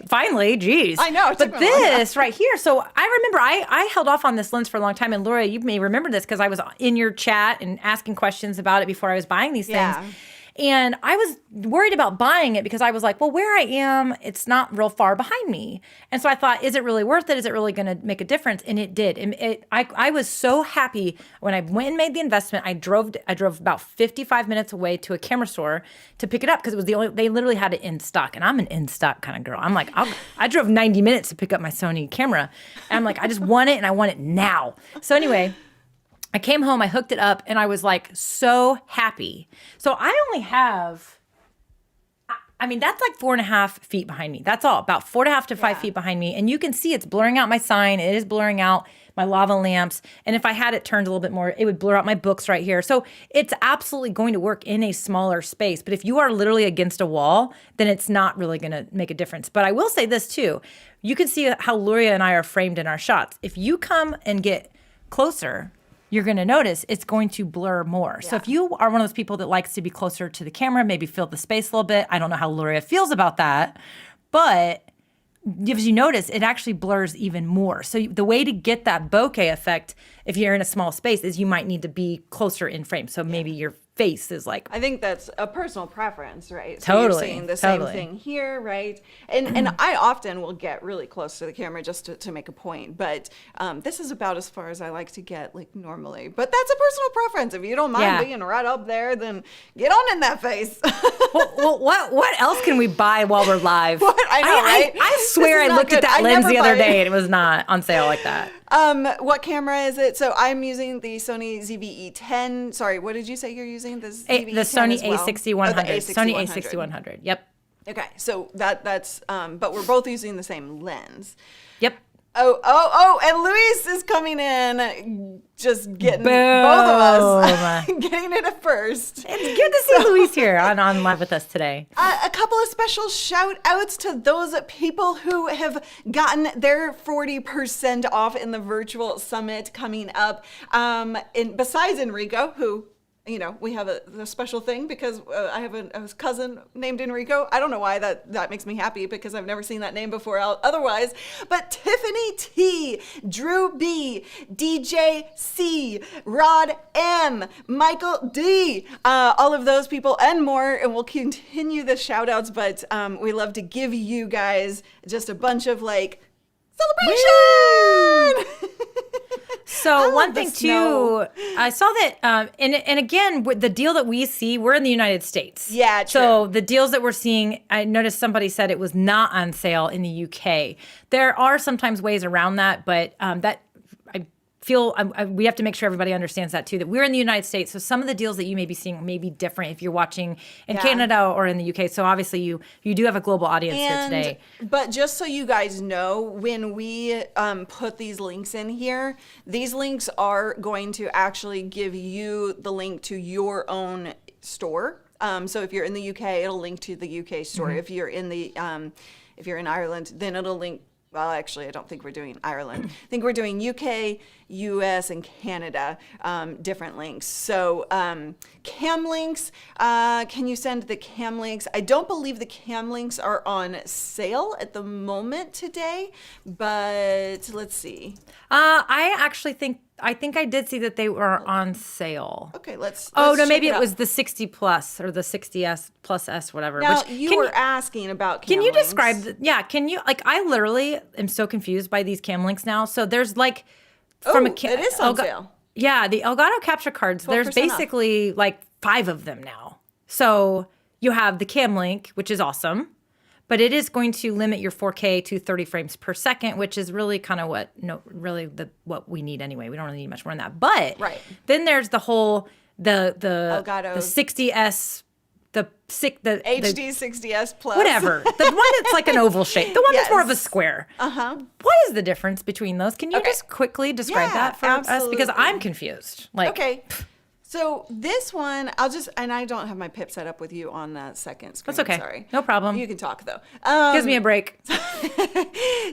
Finally, geez. I know. It took But me a long time. this right here, so I remember I held off on this lens for a long time. And Laura, you may remember this because I was in your chat and asking questions about it before I was buying these Yeah. things. And I was worried about buying it because I was like, well, where I am, it's not real far behind me. And so I thought, is it really worth it? Is it really going to make a difference? And it did. And I was so happy when I went and made the investment. I drove about 55 minutes away to a camera store to pick it up because it was they literally had it in stock. And I'm an in stock kind of girl. I'm like, I drove 90 minutes to pick up my Sony camera. And I'm like, I just want it and I want it now. So anyway, I came home, I hooked it up, and I was like so happy. So I only have, I mean, that's like 4.5 feet behind me. That's all, about 4.5 to 5 feet behind me. And you can see it's blurring out my sign. It is blurring out my lava lamps. And if I had it turned a little bit more, it would blur out my books right here. So it's absolutely going to work in a smaller space. But if you are literally against a wall, then it's not really going to make a difference. But I will say this too. You can see how Luria and I are framed in our shots. If you come and get closer, you're going to notice it's going to blur more. So if you are one of those people that likes to be closer to the camera, maybe fill the space a little bit. I don't know how Luria feels about that, but as you notice, it actually blurs even more. So the way to get that bokeh effect, if you're in a small space, is you might need to be closer in frame. So maybe your face is like, I think that's a personal preference, right? So Totally, you're seeing the totally. same thing here, right? And I often will get really close to the camera just to make a point, but this is about as far as I like to get, like, normally. But that's a personal preference. If you don't mind Yeah. being right up there, then get on in that face. well, what else can we buy while we're live? What? I know, right? I swear This is I not looked at good. that I lens never the other buy day it. and it was not on sale like that. What camera is it? So I'm using the Sony ZV-E10. Sorry, what did you say you're using? The ZV-E10 The Sony as well? A60-100. Oh, the Sony A60-100. A60-100. Yep. Okay, so that's but we're both using the same lens. Yep. Oh, and Luis is coming in, just getting both of us, getting it at first. It's good to see Luis here on live with us today. A couple of special shout outs to those people who have gotten their 40% off in the virtual summit coming up. And besides Enrico, who we have a special thing because I have a cousin named Enrico. I don't know why that makes me happy because I've never seen that name before otherwise. But Tiffany T, Drew B, DJ C, Rod M, Michael D, all of those people and more. And we'll continue the shout outs, but we love to give you guys just a bunch of celebration. So one thing too, I saw that, and again, with the deal that we see, we're in the United States. Yeah, true. So the deals that we're seeing, I noticed somebody said it was not on sale in the UK. There are sometimes ways around that, but that I feel we have to make sure everybody understands that too, that we're in the United States. So some of the deals that you may be seeing may be different if you're watching in Canada or in the UK. So obviously you do have a global audience here today. But just so you guys know, when we put these links in here, these links are going to actually give you the link to your own store. So if you're in the UK, it'll link to the UK store. If you're in if you're in Ireland, then it'll link. Well, actually, I don't think we're doing Ireland. I think we're doing UK, US, and Canada, different links. So cam links, can you send the cam links? I don't believe the cam links are on sale at the moment today, but let's see. I think I did see that they were on sale. Okay, let's no, check maybe it out. was the 60 plus or the 60S plus S, whatever. Now, Which, you were asking about cam Can you links. describe, can you, I literally am so confused by these cam links now. So there's it is on sale. Yeah, the Elgato capture cards, there's 12% off. basically 5 of them now. So you have the Cam Link, which is awesome, but it is going to limit your 4K to 30 frames per second, which is really kind of what we need anyway. We don't really need much more than that. But then there's the whole the Elgato. the 60S, the HD60 S Plus. whatever, the one that's like an oval shape, the one that's more of a Yes. square. What is the difference between those? Can you just quickly describe that for us? Because absolutely. I'm confused. Okay. So this one, and I don't have my pip set up with you on that second screen. That's okay. Sorry. No problem. You can talk though. Gives me a break.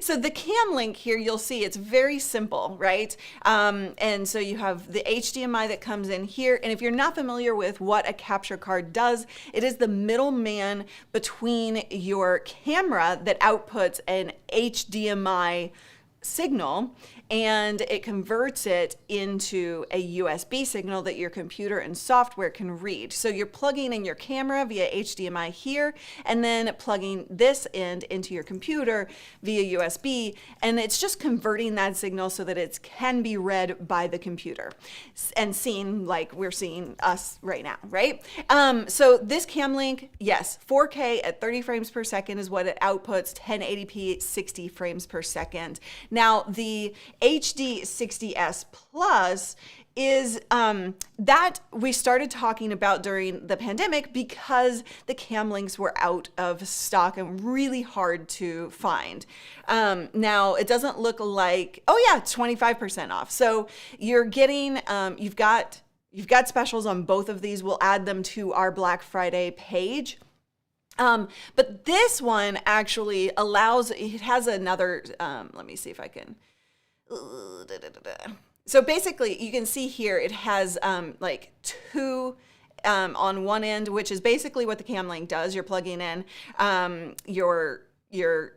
So the Cam Link here, you'll see it's very simple, right? And so you have the HDMI that comes in here. And if you're not familiar with what a capture card does, it is the middleman between your camera that outputs an HDMI signal, and it converts it into a USB signal that your computer and software can read. So you're plugging in your camera via HDMI here, and then plugging this end into your computer via USB, and it's just converting that signal so that it can be read by the computer and seen like we're seeing us right now, right? So this Cam Link, yes, 4K at 30 frames per second is what it outputs, 1080p 60 frames per second. Now the HD60 S Plus is that we started talking about during the pandemic because the Cam Links were out of stock and really hard to find. Now it doesn't look like, 25% off. So you're getting, you've got specials on both of these. We'll add them to our Black Friday page. But this one actually allows, it has another, let me see if I can. So basically you can see here it has like two on one end, which is basically what the Cam Link does. You're plugging in your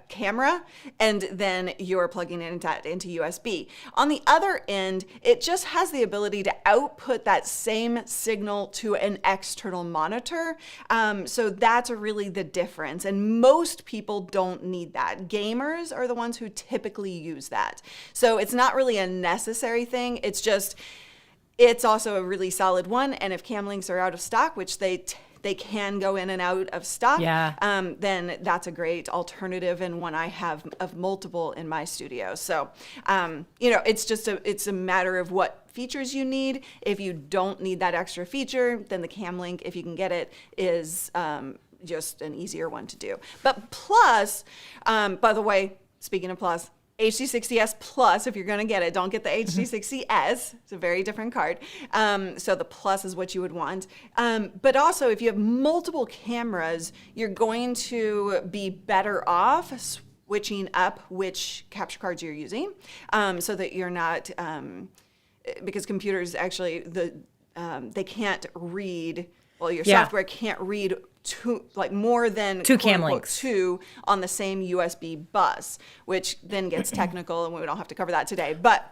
camera, and then you're plugging it into USB. On the other end, it just has the ability to output that same signal to an external monitor. So that's really the difference. And most people don't need that. Gamers are the ones who typically use that. So it's not really a necessary thing. It's also a really solid one. And if Cam Links are out of stock, which they can go in and out of stock, then that's a great alternative and one I have of multiple in my studio. So, it's a matter of what features you need. If you don't need that extra feature, then the Cam Link, if you can get it, is just an easier one to do. But plus, by the way, speaking of plus, HD60 S Plus, if you're going to get it, don't get the HD60 S. It's a very different card. So the Plus is what you would want. But also, if you have multiple cameras, you're going to be better off switching up which capture cards you're using, so that you're not, because computers actually, they can't read. Well, your Yeah. software can't read more than Two quote, cam unquote, links. two on the same USB bus, which then gets technical, and we don't have to cover that today. But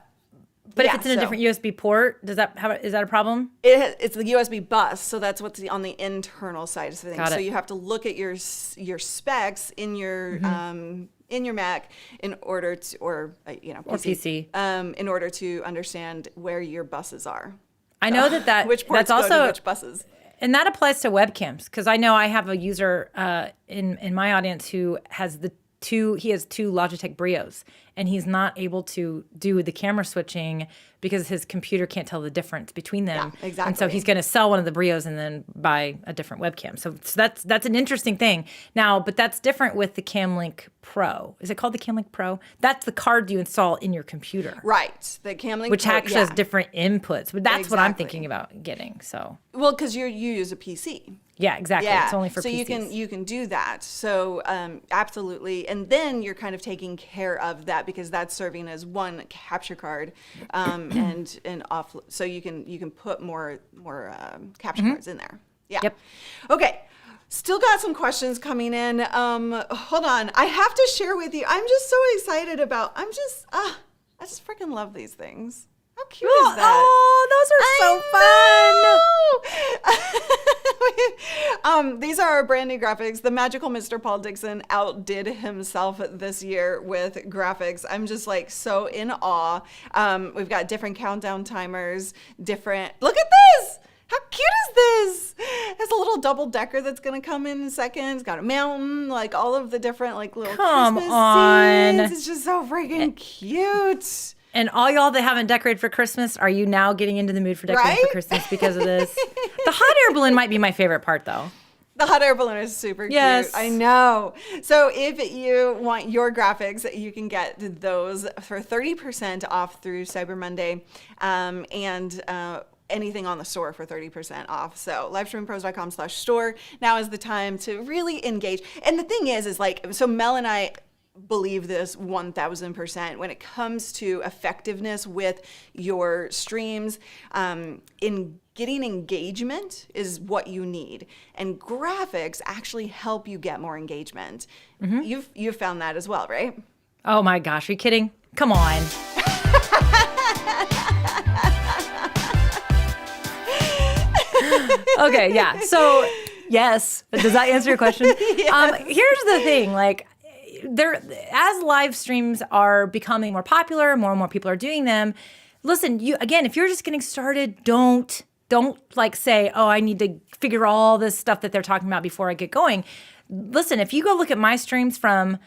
But yeah, if it's in a so different USB port, is that a problem? it's the USB bus, so that's what's on the internal side of things. Got So it. you have to look at your specs in your Mac in order to, or PC, in order to understand where your buses are. I know that Which ports that's go also to which buses. And that applies to webcams, because I know I have a user in my audience who has two Logitech Brios, and he's not able to do the camera switching because his computer can't tell the difference between them. Yeah, exactly. And so he's going to sell one of the Brios and then buy a different webcam. So that's an interesting thing. Now, but that's different with the Cam Link Pro. Is it called the Cam Link Pro? That's the card you install in your computer. Right. The Cam Link Which Pro, actually has different inputs. But that's what I'm Exactly. thinking about getting. So Well, because you use a PC. yeah, exactly. Yeah, It's only for so PCs. you can do that. So absolutely, and then you're kind of taking care of that because that's serving as one capture card, and off. So you can put more capture cards in there. Yeah. Yep. Okay. Still got some questions coming in. Hold on, I have to share with you. I'm just so excited about. I just freaking love these things. How cute is that? Oh, those are so fun. These are our brand new graphics. The magical Mr. Paul Dixon outdid himself this year with graphics. I'm just like so in awe. We've got different countdown timers, look at this. How cute is this? There's a little double decker that's gonna come in a second. It's got a mountain, like all of the different like little Come Christmas on. scenes. It's just so freaking cute. And all y'all that haven't decorated for Christmas, are you now getting into the mood for decorating Right? for Christmas because of this? The hot air balloon might be my favorite part, though. The hot air balloon is super Yes. cute. I know. So if you want your graphics, you can get those for 30% off through Cyber Monday, and anything on the store for 30% off. So livestreampros.com/store. Now is the time to really engage. And the thing is like, so Mel and I believe this 1000% when it comes to effectiveness with your streams. In getting engagement is what you need, and graphics actually help you get more engagement. You've found that as well, right? Oh my gosh, are you kidding? Come on. Okay, yeah. So, yes. Does that answer your question? Here's the thing, like, as live streams are becoming more popular, more and more people are doing them. Listen, if you're just getting started, don't like say, oh, I need to figure all this stuff that they're talking about before I get going. Listen, if you go look at my streams from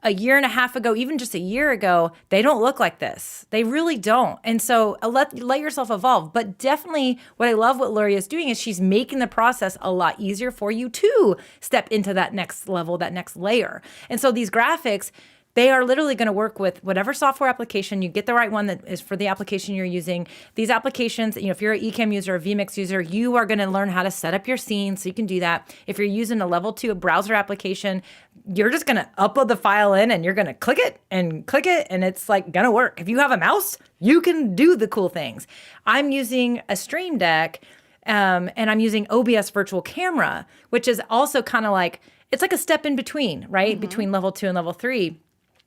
a year and a half ago, even just a year ago, they don't look like this. They really don't. And so let yourself evolve. But definitely what I love what Luria is doing is she's making the process a lot easier for you to step into that next level, that next layer. And so these graphics, they are literally going to work with whatever software application. You get the right one that is for the application you're using. These applications, if you're an ECAMM user, a vMix user, you are going to learn how to set up your scene, so you can do that. If you're using a level 2 browser application, you're just going to upload the file in and you're going to click it, and it's like going to work. If you have a mouse, you can do the cool things. I'm using a Stream Deck, and I'm using OBS Virtual Camera, which is also kind of like, it's like a step in between, right? Between level 2 and level 3.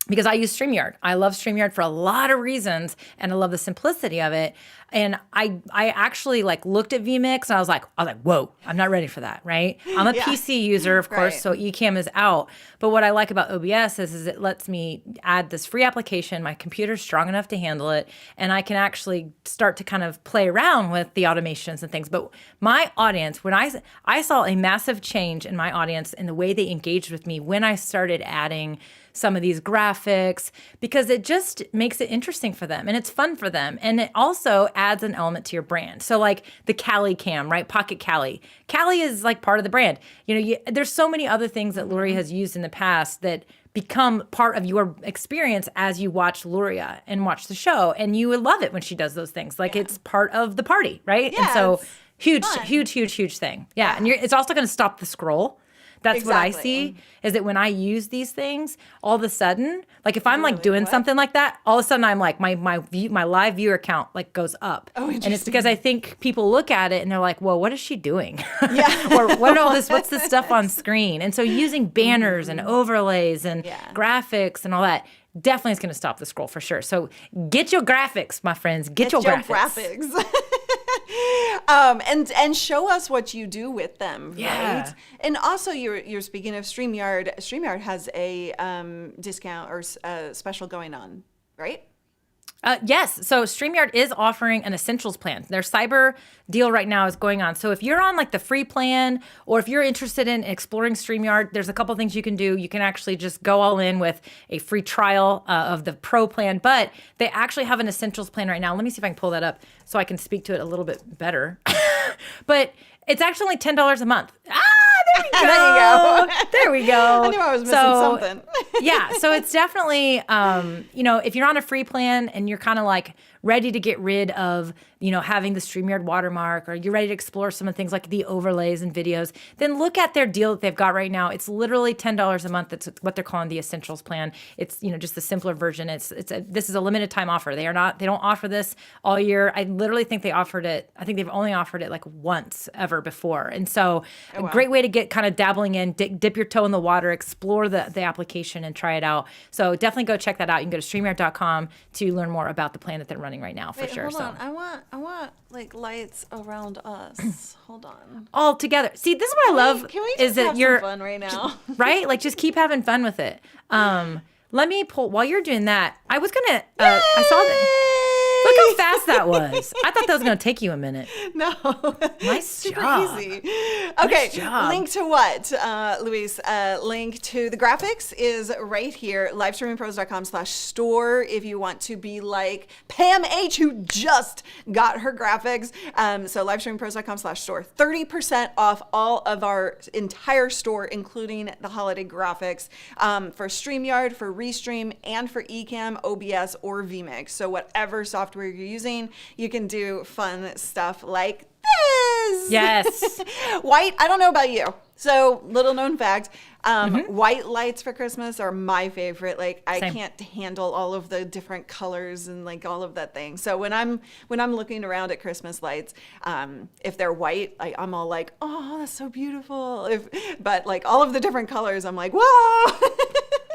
Because I use StreamYard. I love StreamYard for a lot of reasons, and I love the simplicity of it. And I actually like looked at vMix and I was like, whoa, I'm not ready for that, right? I'm a PC user, of course, Right. so ECAMM is out. But what I like about OBS is it lets me add this free application. My computer's strong enough to handle it, and I can actually start to kind of play around with the automations and things. But my audience, when I saw a massive change in my audience in the way they engaged with me when I started adding some of these graphics, because it just makes it interesting for them and it's fun for them. And it also adds an element to your brand. So like the Cali Cam, right? Pocket Cali. Cali is like part of the brand. There's so many other things that Luria has used in the past that become part of your experience as you watch Luria and watch the show. And you would love it when she does those things. Like it's part of the party, right? Yeah, and so it's huge fun. thing. Yeah. And it's also going to stop the scroll. That's what I Exactly. see, is that when I use these things, all of a sudden, like if I'm like like, doing what? something like that, all of a sudden I'm like, my live viewer count like goes up. Oh, and it's because I think people look at it and they're like, well, what is she doing? Yeah. Or what's this stuff on screen? And so using banners and overlays and graphics and all that definitely is going to stop the scroll for sure. So get your graphics, my friends. Get your graphics. And show us what you do with them, Yeah. right? And also, you're speaking of StreamYard. StreamYard has a discount or special going on, right? Yes. So StreamYard is offering an essentials plan. Their cyber deal right now is going on. So if you're on like the free plan, or if you're interested in exploring StreamYard, there's a couple things you can do. You can actually just go all in with a free trial of the pro plan, but they actually have an essentials plan right now. Let me see if I can pull that up so I can speak to it a little bit better. But it's actually only $10 a month. There we go. There you go. There we go. I knew I was missing something. Yeah, so it's definitely, if you're on a free plan and you're kind of like ready to get rid of, having the StreamYard watermark, or you're ready to explore some of the things like the overlays and videos, then look at their deal that they've got right now. It's literally $10 a month. That's what they're calling the Essentials plan. It's, just the simpler version. This is a limited time offer. They don't offer this all year. I literally think they offered it. I think they've only offered it like once ever before. And so a great way to get kind of dabbling in, dip your toe in the water, explore the application and try it out. So definitely go check that out. You can go to StreamYard.com to learn more about the plan that they're running right now for sure. Hold on. I want like lights around us. Hold on. All together. See, this is what I love. Can we is just that have you're some fun right now? right? Like just keep having fun with it. Let me pull while you're doing that. I was gonna. I saw that. Look how fast that was. I thought that was gonna take you a minute. No. Nice Super job. easy. Okay. Nice job. Link to what, Luis? Link to the graphics is right here. Livestreamingpros.com/store if you want to be like Pam H, who just got her graphics. So livestreamingpros.com/store. 30% off all of our entire store, including the holiday graphics, for StreamYard, for Restream, and for ECAMM, OBS, or vMix. So whatever software you're using, you can do fun stuff like this. Yes. White, I don't know about you. So little known fact, white lights for Christmas are my favorite. Like I Same. can't handle all of the different colors and like all of that thing. So when I'm looking around at Christmas lights, if they're white, I'm all like, oh, that's so beautiful. But like all of the different colors, I'm like, whoa.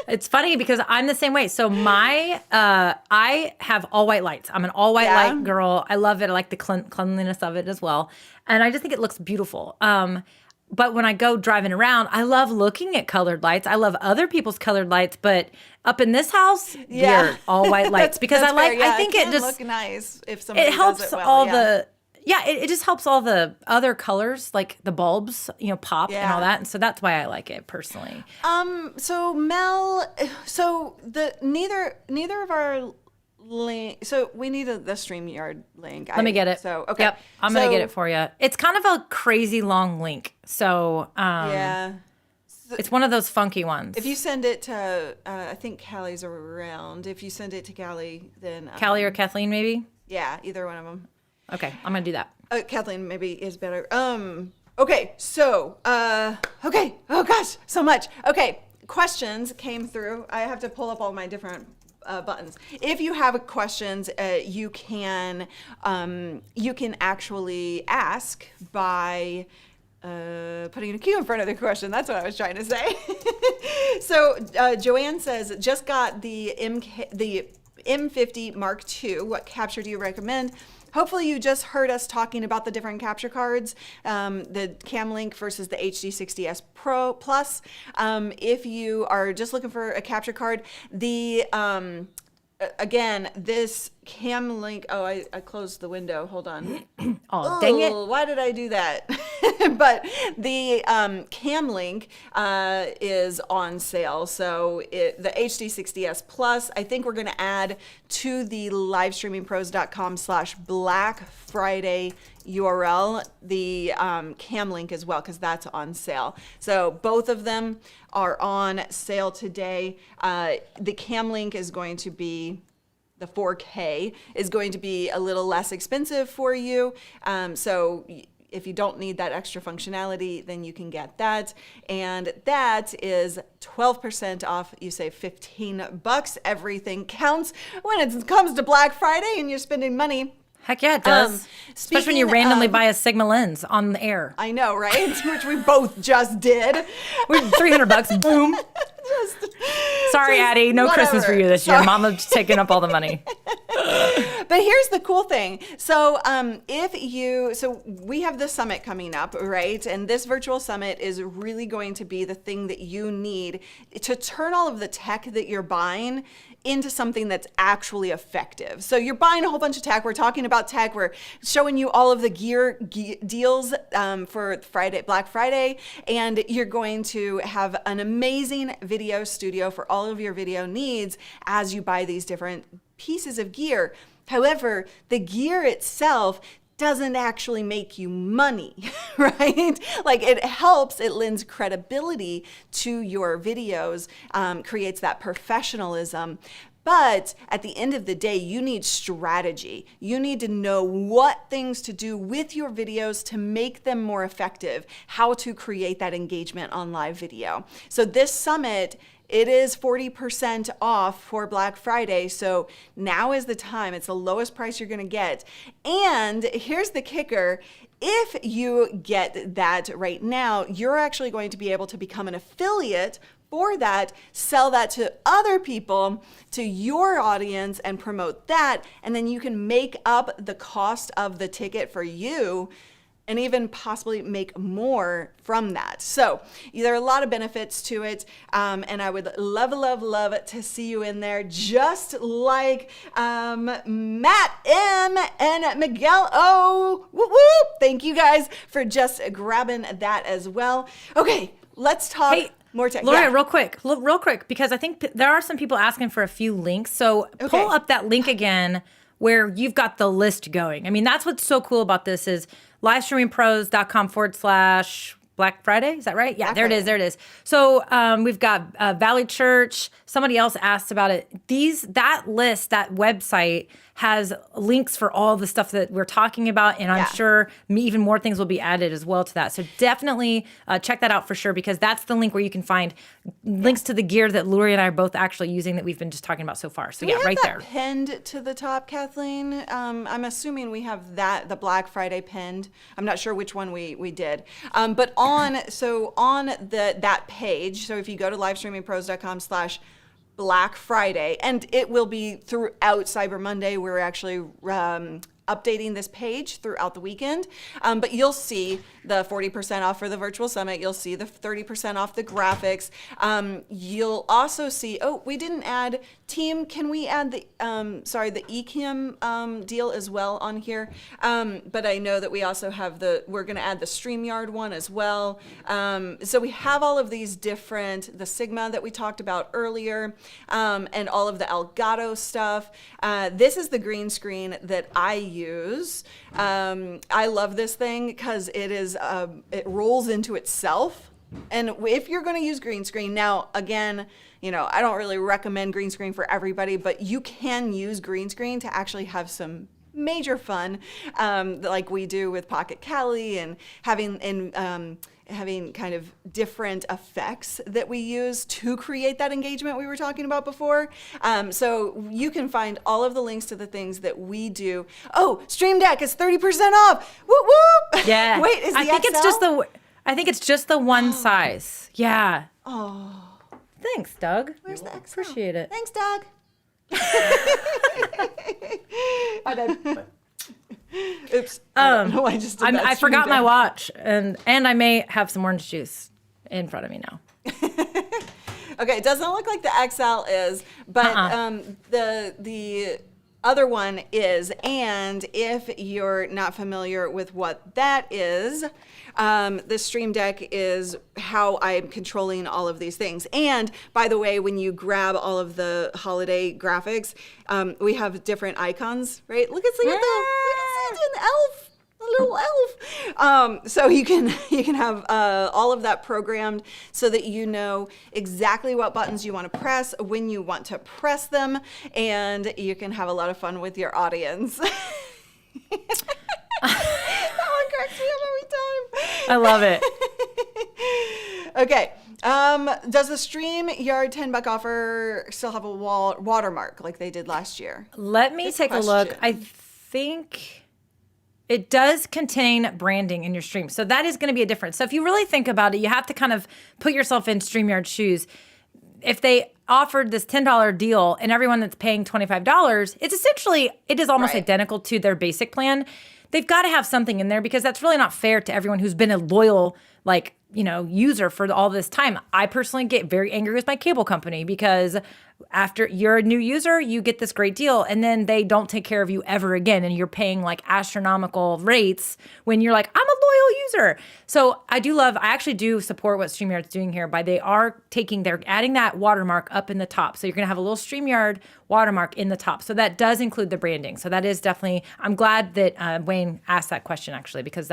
It's funny because I'm the same way. So I have all white lights. I'm an all white light girl. I love it. I like the cleanliness of it as well. And I just think it looks beautiful. But when I go driving around, I love looking at colored lights. I love other people's colored lights. But up in this house, we're all white lights because That's fair. I think can it just look nice if somebody it helps does it well. all the. Yeah, it just helps all the other colors, like the bulbs, pop and all that. And so that's why I like it personally. So Mel, neither of our link. So we need the StreamYard link. Let me get it. So okay, Yep, I'm gonna get it for you. It's kind of a crazy long link, so yeah. it's one of those funky ones. If you send it to, I think Callie's around. If you send it to Callie, then Callie or Kathleen, maybe. yeah, either one of them. Okay, I'm gonna do that. Kathleen maybe is better. Okay, so okay. Oh gosh, so much. Okay, questions came through. I have to pull up all my different buttons. If you have questions, you can actually ask by putting a Q in front of the question. That's what I was trying to say. So Joanne says, just got the M50 Mark II. What capture do you recommend? Hopefully you just heard us talking about the different capture cards, the Cam Link versus the HD60 S Pro Plus. If you are just looking for a capture card, again, this Cam Link, I closed the window, hold on. Oh, dang it. Why did I do that? But the Cam Link is on sale. So the HD60 S Plus, I think we're going to add to the livestreamingpros.com/Black Friday URL, the Cam Link as well, because that's on sale. So both of them are on sale today. The Cam Link is going to be, the 4K is going to be a little less expensive for you. So if you don't need that extra functionality, then you can get that. And that is 12% off. You save $15. Everything counts when it comes to Black Friday and you're spending money. Heck yeah, it does. Especially when you randomly buy a Sigma lens on the air. I know, right? Which we both just did. We're $300, boom. Sorry, Addie, no whatever. Christmas for you this year. Mama's taking up all the money. But here's the cool thing. So so we have the summit coming up, right? And this virtual summit is really going to be the thing that you need to turn all of the tech that you're buying into something that's actually effective. So you're buying a whole bunch of tech. We're talking about tech. We're showing you all of the gear deals for Black Friday, and you're going to have an amazing video studio for all of your video needs as you buy these different pieces of gear. However, the gear itself doesn't actually make you money, right? Like it helps, it lends credibility to your videos, creates that professionalism. But at the end of the day, you need strategy. You need to know what things to do with your videos to make them more effective, how to create that engagement on live video. So this summit, it is 40% off for Black Friday. So now is the time. It's the lowest price you're going to get. And here's the kicker. If you get that right now, you're actually going to be able to become an affiliate for that, sell that to other people, to your audience, and promote that. And then you can make up the cost of the ticket for you and even possibly make more from that. So there are a lot of benefits to it, and I would love to see you in there, just like Matt M. and Miguel O. Whoop, whoop. Thank you guys for just grabbing that as well. Okay, let's talk more tech. Laura, Yeah. real quick, because I think there are some people asking for a few links. So pull up that link again where you've got the list going. I mean, that's what's so cool about this is livestreamingpros.com/Black Friday. Is that right? Yeah, there it is. So we've got Valley Church. Somebody else asked about it. That list, that website has links for all the stuff that we're talking about. And I'm sure even more things will be added as well to that. So definitely check that out for sure, because that's the link where you can find links to the gear that Lori and I are both actually using that we've been just talking about so far. So Do we have right that there. pinned to the top, Kathleen? I'm assuming we have the Black Friday pinned. I'm not sure which one we did. But on that page, so if you go to livestreamingpros.com/Black Friday, and it will be throughout Cyber Monday. We're actually updating this page throughout the weekend, but you'll see the 40% off for the virtual summit. You'll see the 30% off the graphics. You'll also see, we didn't add team. Can we add the ECAMM deal as well on here? But I know that we also have we're going to add the StreamYard one as well. So we have all of these different, the Sigma that we talked about earlier, and all of the Elgato stuff. This is the green screen that I use. I love this thing because it rolls into itself. And if you're going to use green screen, now again, I don't really recommend green screen for everybody, but you can use green screen to actually have some major fun, like we do with Pocket Cali, and having kind of different effects that we use to create that engagement we were talking about before. So you can find all of the links to the things that we do. Oh, Stream Deck is 30% off. Whoop whoop. Yeah. Wait, is the I think it's just the one size. Yeah. Oh. Thanks, Doug. Where's the XL? Appreciate it. Thanks, Doug. Oops. I don't know why I just did that. I forgot Stream my Deck. watch, and I may have some orange juice in front of me now. Okay, it doesn't look like the XL is, but the other one is. And if you're not familiar with what that is, the Stream Deck is how I'm controlling all of these things. And by the way, when you grab all of the holiday graphics, we have different icons, right? Look at Santa, an elf. A little elf. So you can have all of that programmed so that you know exactly what buttons you want to press, when you want to press them, and you can have a lot of fun with your audience. That one cracks me up every I love it. Okay. Does the StreamYard $10 offer still have a watermark like they did last year? Let me take a look. I think it does contain branding in your stream. So that is going to be a difference. So if you really think about it, you have to kind of put yourself in StreamYard's shoes. If they offered this $10 deal and everyone that's paying $25, it's essentially, it is almost identical to their basic plan. They've got to have something in there because that's really not fair to everyone who's been a loyal, user for all this time. I personally get very angry with my cable company because after you're a new user, you get this great deal and then they don't take care of you ever again. And you're paying like astronomical rates when you're like, I'm a loyal user. So I actually do support what StreamYard's doing here they're adding that watermark up in the top. So you're going to have a little StreamYard watermark in the top. So that does include the branding. So that is definitely, I'm glad that Wayne asked that question actually, because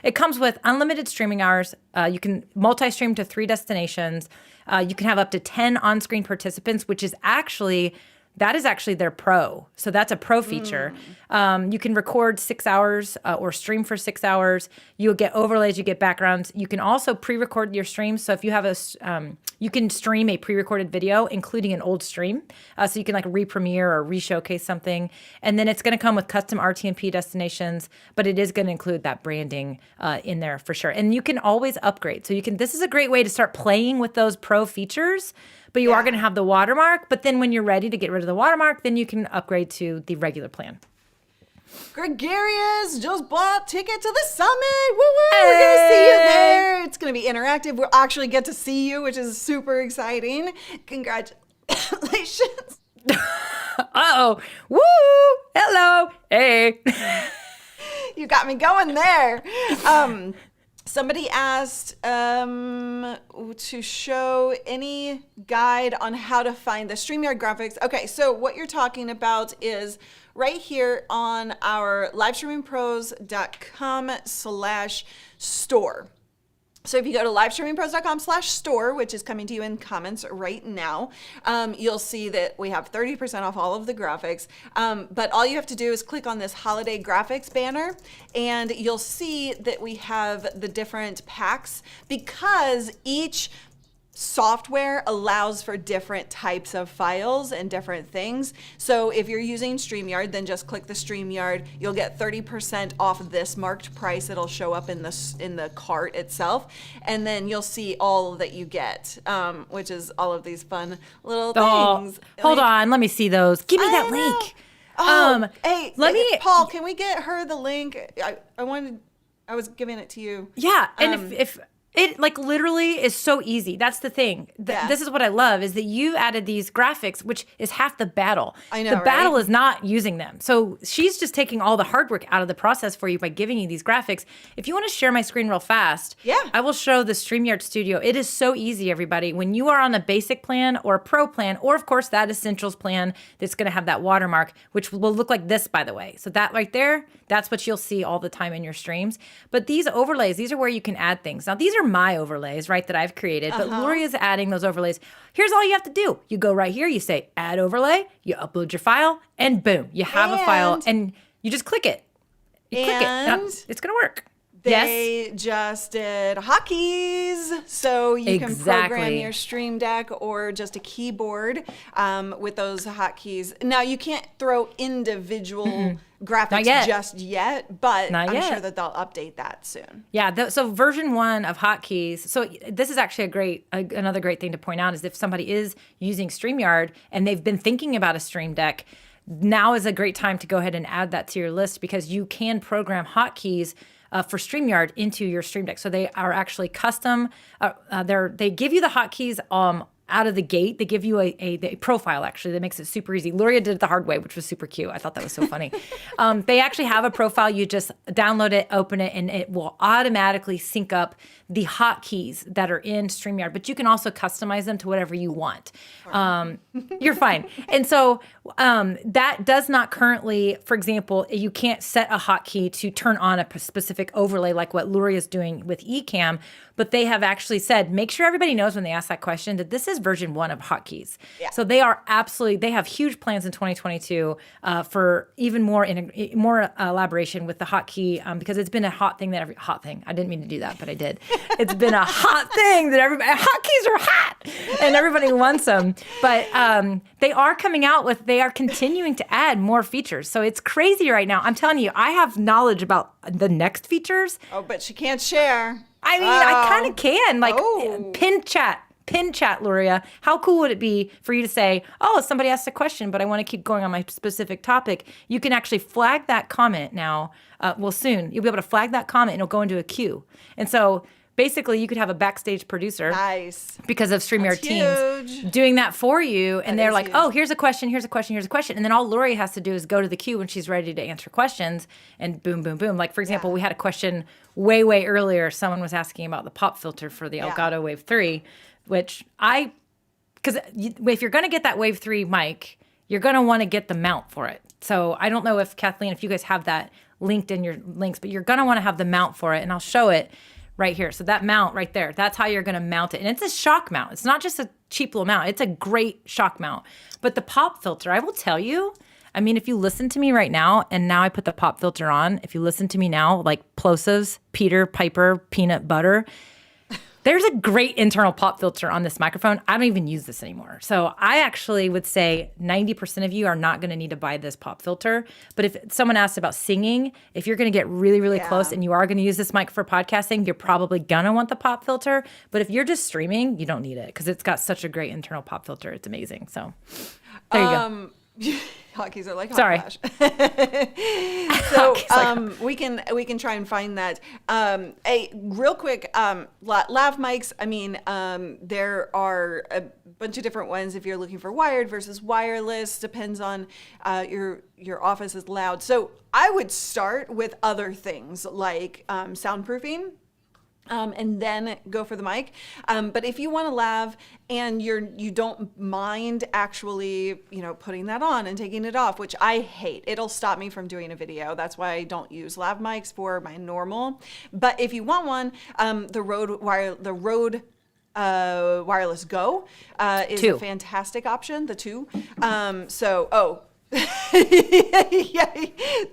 it comes with unlimited streaming hours. You can multi-stream to 3 destinations. You can have up to 10 on-screen participants, which is actually their pro. So that's a pro feature. You can record 6 hours or stream for 6 hours. You'll get overlays, you get backgrounds. You can also pre-record your streams. So if you have you can stream a pre-recorded video, including an old stream. So you can like re-premiere or re-showcase something. And then it's going to come with custom RTMP destinations, but it is going to include that branding in there for sure. And you can always upgrade. So this is a great way to start playing with those pro features. But you are going to have the watermark. But then when you're ready to get rid of the watermark, then you can upgrade to the regular plan. Gregarious just bought ticket to the summit. Woo-woo! Hey! We're going to see you there. It's going to be interactive. We'll actually get to see you, which is super exciting. Congratulations. Uh-oh. Woo! Hello. Hey. You got me going there. Somebody asked to show any guide on how to find the StreamYard graphics. Okay, so what you're talking about is right here on our livestreamingpros.com/store. So if you go to livestreamingpros.com/store, which is coming to you in comments right now, you'll see that we have 30% off all of the graphics. But all you have to do is click on this holiday graphics banner and you'll see that we have the different packs because each software allows for different types of files and different things. So if you're using StreamYard, then just click the StreamYard. You'll get 30% off this marked price. It'll show up in the cart itself. And then you'll see all that you get, which is all of these fun little things. Hold on. Let me see those. Give me that link. Hey, Paul, can we get her the link? I was giving it to you. Yeah. And if it literally is so easy. That's the thing. This is what I love is that you added these graphics, which is half the battle. I know, the battle is not using them. So she's just taking all the hard work out of the process for you by giving you these graphics. If you want to share my screen real fast, I will show the StreamYard Studio. It is so easy, everybody. When you are on a basic plan or a pro plan, or of course that Essentials plan that's going to have that watermark, which will look like this, by the way. So that right there, that's what you'll see all the time in your streams. But these overlays, these are where you can add things. Now, these are my overlays, right, that I've created, but Lori is adding those overlays. Here's all you have to do. You go right here, you say add overlay, you upload your file, and boom, you have a file, and you just click it. You click it. Now, it's going to work. They just did hotkeys, so you can program your Stream Deck or just a keyboard with those hotkeys. Now, you can't throw individual graphics just yet, but I'm sure that they'll update that soon. Yeah, so version 1 of hotkeys. So this is actually another great thing to point out is if somebody is using StreamYard and they've been thinking about a Stream Deck, now is a great time to go ahead and add that to your list because you can program hotkeys for StreamYard into your Stream Deck. So they are actually custom. They give you the hotkeys out of the gate. They give you a profile, actually, that makes it super easy. Luria did it the hard way, which was super cute. I thought that was so funny. They actually have a profile. You just download it, open it, and it will automatically sync up the hotkeys that are in StreamYard. But you can also customize them to whatever you want. You're fine. And so that does not currently, for example, you can't set a hotkey to turn on a specific overlay like what Luria is doing with ECAMM. But they have actually said, make sure everybody knows when they ask that question that this is version 1 of hotkeys. Yeah. So they have huge plans in 2022 for even more elaboration with the hotkey because it's been a hot thing I didn't mean to do that, but I did. It's been a hot thing that hotkeys are hot and everybody wants them. But they are continuing to add more features. So it's crazy right now. I'm telling you, I have knowledge about the next features. Oh, but she can't share. I mean, I kind of can. Like, pin chat, Luria. How cool would it be for you to say, oh, somebody asked a question, but I want to keep going on my specific topic. You can actually flag that comment now. Soon. You'll be able to flag that comment and it'll go into a queue. And so basically, you could have a backstage producer. Nice. Because of StreamYard Teams doing that for you. And they're like, oh, here's a question. And then all Lori has to do is go to the queue when she's ready to answer questions and boom, boom, boom. Like, for example, we had a question way, way earlier. Someone was asking about the pop filter for the Elgato Wave 3, because if you're going to get that Wave 3 mic, you're going to want to get the mount for it. So I don't know if Kathleen, if you guys have that linked in your links, but you're going to want to have the mount for it. And I'll show it right here. So that mount right there, that's how you're going to mount it. And it's a shock mount. It's not just a cheap little mount. It's a great shock mount. But the pop filter, I will tell you, I mean, if you listen to me right now, and now I put the pop filter on, if you listen to me now, like plosives, Peter, Piper, peanut butter, there's a great internal pop filter on this microphone. I don't even use this anymore. So I actually would say 90% of you are not going to need to buy this pop filter. But if someone asks about singing, if you're going to get really, really close and you are going to use this mic for podcasting, you're probably going to want the pop filter. But if you're just streaming, you don't need it because it's got such a great internal pop filter. It's amazing. So there you go. Hotkeys are like hot Sorry. flash. So we can try and find that. A real quick lav mics. I mean, there are a bunch of different ones. If you're looking for wired versus wireless, depends on your office is loud. So I would start with other things like soundproofing. And then go for the mic. But if you want to lav and you don't mind actually, putting that on and taking it off, which I hate. It'll stop me from doing a video. That's why I don't use lav mics for my normal. But if you want one, the Rode Wireless Go is a fantastic option. The 2. Yeah,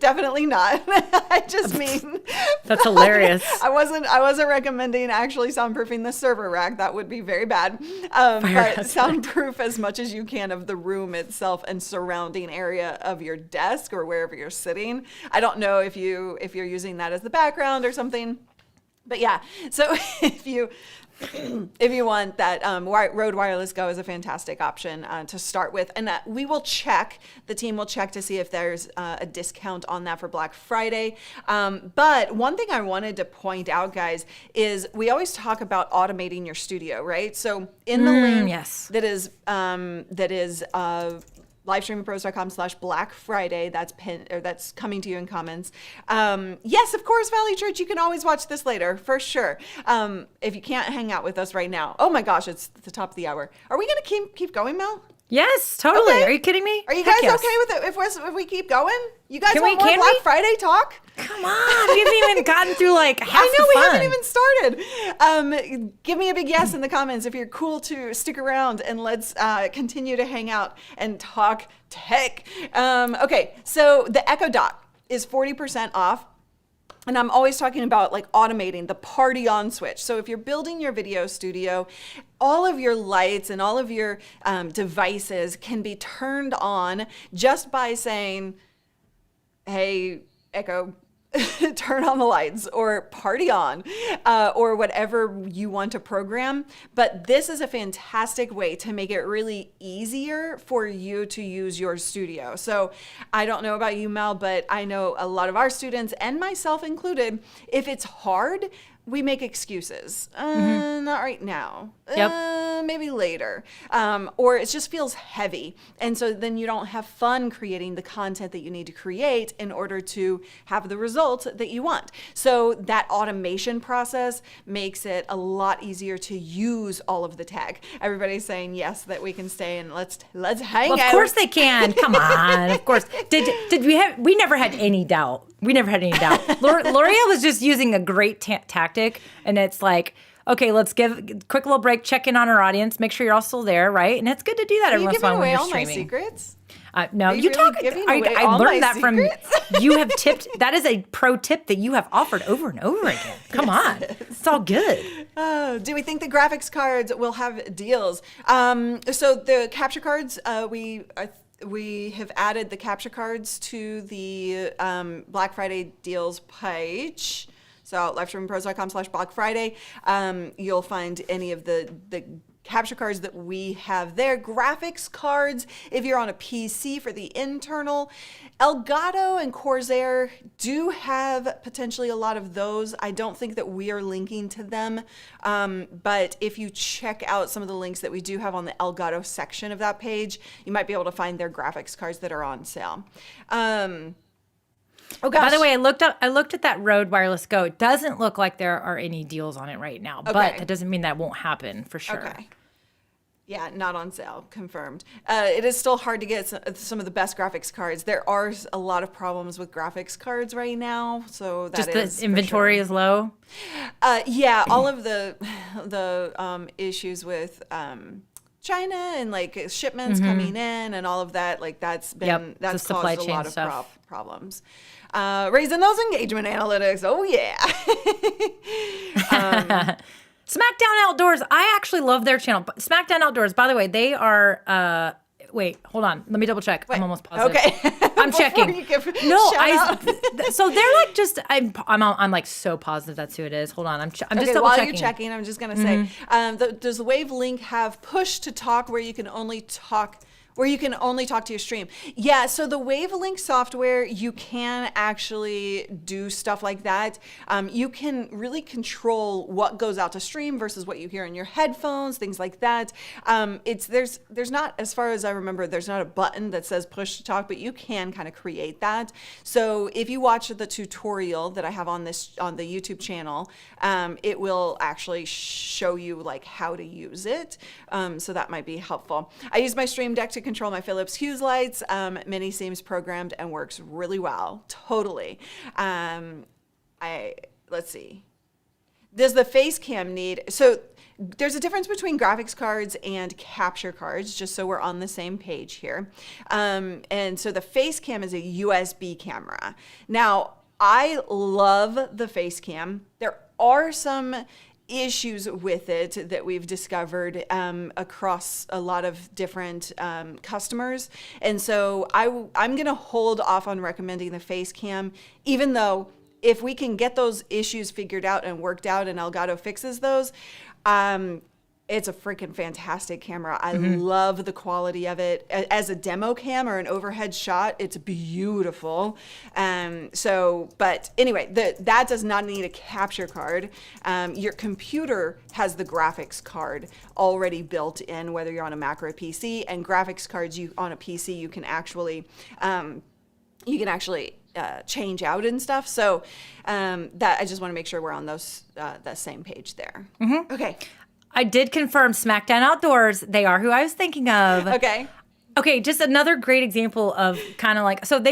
definitely not. I just mean that's hilarious. I wasn't recommending actually soundproofing the server rack. That would be very bad. But soundproof as much as you can of the room itself and surrounding area of your desk or wherever you're sitting. I don't know if you're using that as the background or something. But yeah, so if you want that, Rode Wireless Go is a fantastic option to start with. And the team will check to see if there's a discount on that for Black Friday. But one thing I wanted to point out, guys, is we always talk about automating your studio, right? So in the link that is livestreamingpros.com/Black Friday. That's coming to you in comments. Yes, of course, Valley Church, you can always watch this later, for sure. If you can't hang out with us right now. Oh my gosh, it's the top of the hour. Are we going to keep going, Mel? Yes, totally. Okay. Are you kidding me? Are you guys okay with it if we keep going? You guys want more can Black we? Friday talk? Come on, we haven't even gotten through like half I know the we fun. haven't even started. Give me a big yes in the comments if you're cool to stick around, and let's continue to hang out and talk tech. Okay, so the Echo Dot is 40% off. And I'm always talking about like automating the party on switch. So if you're building your video studio, all of your lights and all of your devices can be turned on just by saying, hey, Echo, turn on the lights, or party on, or whatever you want to program. But this is a fantastic way to make it really easier for you to use your studio. So I don't know about you, Mel, but I know a lot of our students, and myself included, if it's hard, we make excuses. Not right now. Maybe later. Or it just feels heavy. And so then you don't have fun creating the content that you need to create in order to have the results that you want. So that automation process makes it a lot easier to use all of the tech. Everybody's saying yes, that we can stay and let's hang out. Of course they can. Come on. Of course. Did we never had any doubt. We never had any doubt. L'Oreal was just using a great tactic, and it's like, okay, let's give a quick little break, check in on our audience, make sure you're all still there, right? And it's good to do that Are every you once in a giving while when away you're all my streaming. secrets? No, you you really talk. giving away I all my learned that secrets? from you. Have tipped. That is a pro tip that you have offered over and over again. Come on, it's all good. Do we think the graphics cards will have deals? So the capture cards, we have added the capture cards to the Black Friday deals page. So livestreampros.com/Black Friday. You'll find any of the capture cards that we have there. Graphics cards, if you're on a PC for the internal. Elgato and Corsair do have potentially a lot of those. I don't think that we are linking to them. But if you check out some of the links that we do have on the Elgato section of that page, you might be able to find their graphics cards that are on sale. Oh gosh. By the way, I looked at that Rode Wireless Go. It doesn't look like there are any deals on it right now, but that doesn't mean that won't happen for sure. Okay. Yeah, not on sale, confirmed. It is still hard to get some of the best graphics cards. There are a lot of problems with graphics cards right now, so that just the inventory is low. Yeah, all of the issues with China and like shipments coming in and all of that, like that's caused supply a chain lot of stuff. problems. Raising those engagement analytics, oh yeah. SmackDown Outdoors. I actually love their channel. SmackDown Outdoors. By the way, they are. Wait, hold on. Let me double check. I'm almost positive. Okay, I'm checking. No, so they're like just. I'm like so positive that's who it is. Hold on. I'm just double checking. While you're checking, I'm just gonna say, does the Wave Link have push to talk where you can only talk? Where you can only talk to your stream. Yeah, so the Wavelink software, you can actually do stuff like that. You can really control what goes out to stream versus what you hear in your headphones, things like that. There's not, as far as I remember, there's not a button that says push to talk, but you can kind of create that. So if you watch the tutorial that I have on the YouTube channel, it will actually show you like how to use it. So that might be helpful. I use my Stream Deck to control my Philips Hue lights. Mini seems programmed and works really well. Totally. Let's see. Does the face cam need, so there's a difference between graphics cards and capture cards, just so we're on the same page here. And so the face cam is a USB camera. Now, I love the face cam. There are some issues with it that we've discovered across a lot of different customers. And so I'm going to hold off on recommending the face cam, even though if we can get those issues figured out and worked out and Elgato fixes those, it's a freaking fantastic camera. I love the quality of it. As a demo cam or an overhead shot, it's beautiful. But anyway, that does not need a capture card. Your computer has the graphics card already built in, whether you're on a Mac or a PC. And graphics cards on a PC, you can actually change out and stuff. So that I just want to make sure we're on that same page there. Okay. I did confirm SmackDown Outdoors. They are who I was thinking of. Okay, just another great example of kind of like, so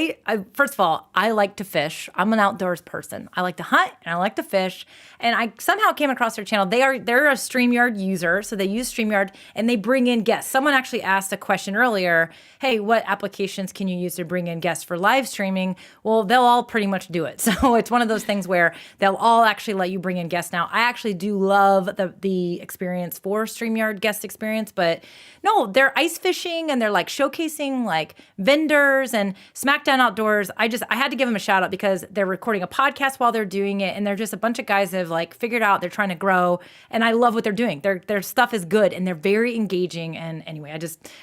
first of all, I like to fish. I'm an outdoors person. I like to hunt and I like to fish. And I somehow came across their channel. They're a StreamYard user, so they use StreamYard and they bring in guests. Someone actually asked a question earlier, hey, what applications can you use to bring in guests for live streaming? Well, they'll all pretty much do it. So it's one of those things where they'll all actually let you bring in guests now. I actually do love the experience for StreamYard guest experience, but no, they're ice fishing and they're like showcasing like vendors and SmackDown Outdoors. I had to give them a shout out because they're recording a podcast while they're doing it. And they're just a bunch of guys that have like figured out they're trying to grow. And I love what they're doing. Their stuff is good and they're very engaging. And anyway,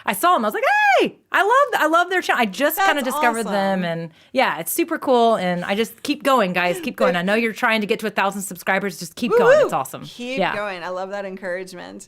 I saw them. I was like, hey, I love their channel. I just kind of discovered them. And yeah, it's super cool. And I just keep going, guys. Keep going. I know you're trying to get to 1,000 subscribers. Just keep going. It's awesome. Keep going. I love that encouragement.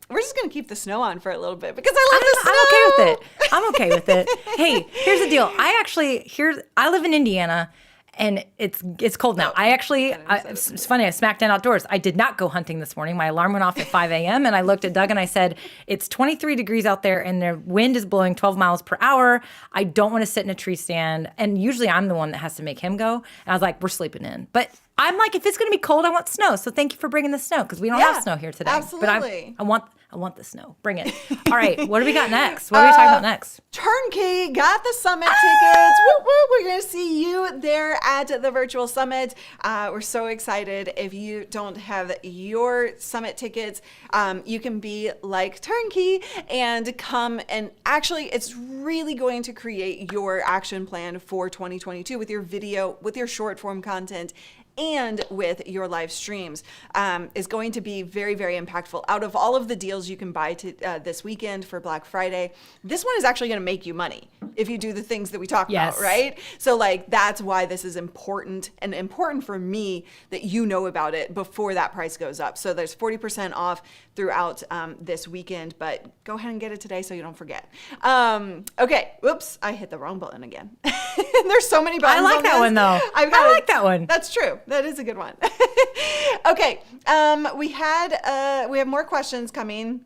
We're just going to keep the snow on for a little bit because I love the snow. I'm okay with it. I'm okay with it. Hey, here's the deal. I live in Indiana and it's cold now. It's funny. I SmackDown Outdoors. I did not go hunting this morning. My alarm went off at 5 a.m. and I looked at Doug and I said, it's 23 degrees out there and the wind is blowing 12 miles per hour. I don't want to sit in a tree stand. And usually I'm the one that has to make him go. And I was like, we're sleeping in. But I'm like, if it's going to be cold, I want snow. So thank you for bringing the snow because we don't have snow here today. Absolutely. But I want the snow. Bring it. All right. What do we got next? What are we talking about next? Turnkey got the summit tickets. Woo, woo. We're going to see you there at the virtual summit. We're so excited. If you don't have your summit tickets, you can be like Turnkey and come, and actually it's really going to create your action plan for 2022 with your video, with your short form content, and with your live streams. Is going to be very, very impactful. Out of all of the deals you can buy this weekend for Black Friday, this one is actually going to make you money if you do the things that we talk about, right? So like, that's why this is important, and important for me that you know about it before that price goes up. So there's 40% off throughout this weekend, but go ahead and get it today so you don't forget. Okay, whoops, I hit the wrong button again. There's so many buttons. I like that one though. I like that one. That's true. That is a good one. Okay, we have more questions coming.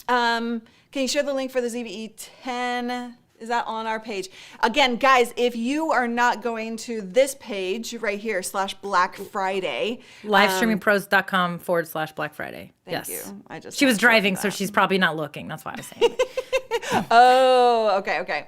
Can you share the link for the ZV-E10? Is that on our page? Again, guys, if you are not going to this page right here, /Black Friday. Livestreamingpros.com/Black Friday. Thank you. She was driving, so she's probably not looking. That's why I was saying it. Oh, okay.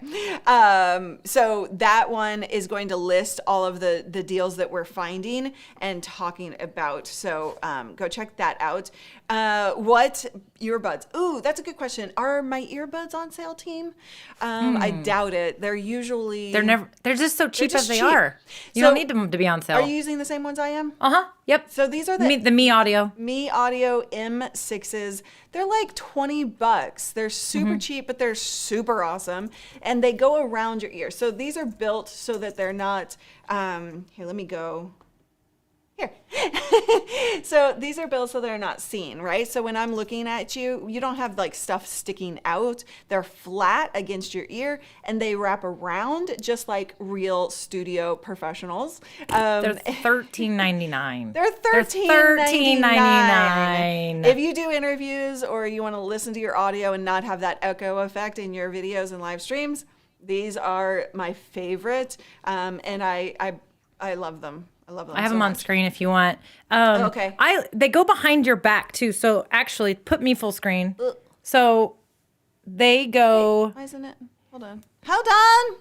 So that one is going to list all of the deals that we're finding and talking about. So go check that out. What earbuds? Ooh, that's a good question. Are my earbuds on sale, team? I doubt it. They're usually... They're just so cheap as they cheap. are. You don't need them to be on sale. Are you using the same ones I am? Yep. So these are the Mi Audio. Mi Audio M6s. They're like $20. They're super cheap, but they're super awesome. And they go around your ear. So these are built so that they're not, here, let me go. Here. So these are built so they're not seen, right? So when I'm looking at you, you don't have like stuff sticking out. They're flat against your ear and they wrap around just like real studio professionals. They're $13.99. They're $13.99. If you do interviews or you want to listen to your audio and not have that echo effect in your videos and live streams, these are my favorite. And I love them. I love them. I have so them on much. screen if you want. Okay. They go behind your back too. So actually, put me full screen. So they go. Wait, why isn't it? Hold on. Hold on.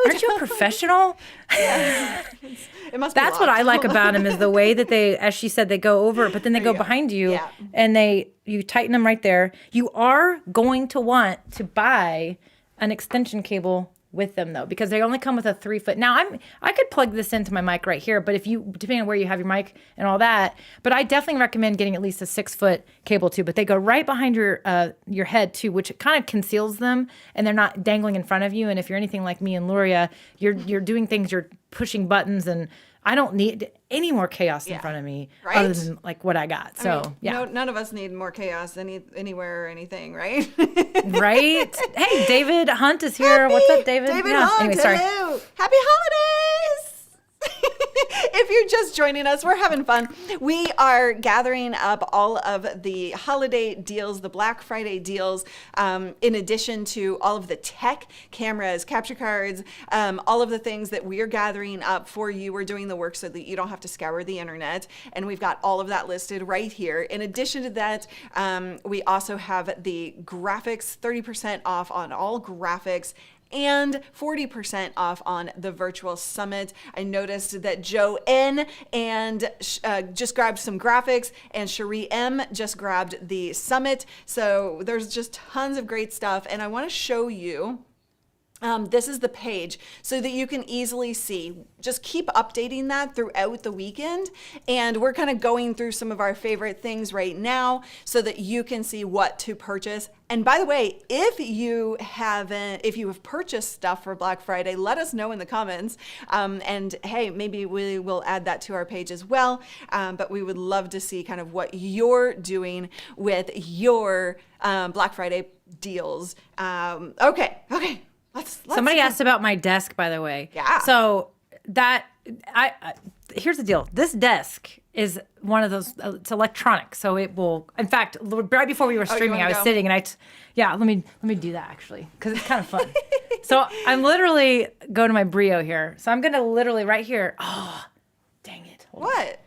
Aren't you a professional? It must be That's what I like about them is the way that they, as she said, they go over, but then they go behind you, and you tighten them right there. You are going to want to buy an extension cable with them though, because they only come with a 3-foot. Now I could plug this into my mic right here, but if you, depending on where you have your mic and all that, but I definitely recommend getting at least a 6-foot cable too, but they go right behind your head too, which kind of conceals them and they're not dangling in front of you. And if you're anything like me and Luria, you're doing things, you're pushing buttons, and I don't need any more chaos in front of me other than like what I got. So no, none of us need more chaos anywhere or anything, right? Right? Hey, David Hunt is here. What's up, David? David Hunt, anyway, sorry. hello. Happy holidays! If you're just joining us, we're having fun. We are gathering up all of the holiday deals, the Black Friday deals, in addition to all of the tech, cameras, capture cards, all of the things that we're gathering up for you. We're doing the work so that you don't have to scour the internet. And we've got all of that listed right here. In addition to that, we also have the graphics, 30% off on all graphics, and 40% off on the virtual summit. I noticed that Joe N and just grabbed some graphics, and Cherie M just grabbed the summit. So there's just tons of great stuff, and I want to show you. This is the page so that you can easily see. Just keep updating that throughout the weekend. And we're kind of going through some of our favorite things right now so that you can see what to purchase. And by the way, if you have purchased stuff for Black Friday, let us know in the comments. And hey, maybe we will add that to our page as well. But we would love to see kind of what you're doing with your Black Friday deals. Okay. Somebody asked about my desk, by the way. Yeah. So here's the deal. This desk is one of those. It's electronic, so it will. In fact, right before we were streaming, I was sitting and let me do that actually because it's kind of fun. So I'm literally going to my Brio here. So I'm gonna literally right here. Oh, dang it! What?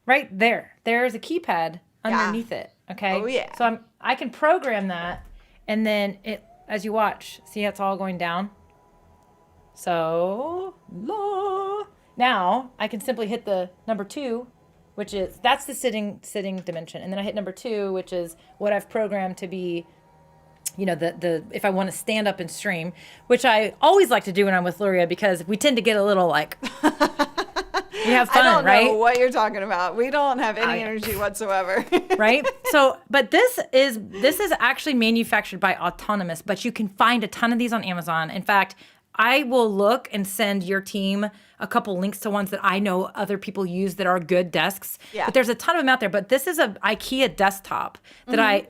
Right there. There's a keypad underneath it. Okay. Oh, yeah. So I can program that, and then it, as you watch, see how it's all going down. So now I can simply hit the number 2, which is that's the sitting dimension, and then I hit number 2, which is what I've programmed to be, you know, the if I want to stand up and stream, which I always like to do when I'm with Luria because we tend to get a little like we have fun, I don't right? know what you're talking about. We don't have any energy whatsoever. Right? So, but this is actually manufactured by Autonomous, but you can find a ton of these on Amazon. In fact, I will look and send your team a couple links to ones that I know other people use that are good desks. Yeah. But there's a ton of them out there. But this is an IKEA desktop that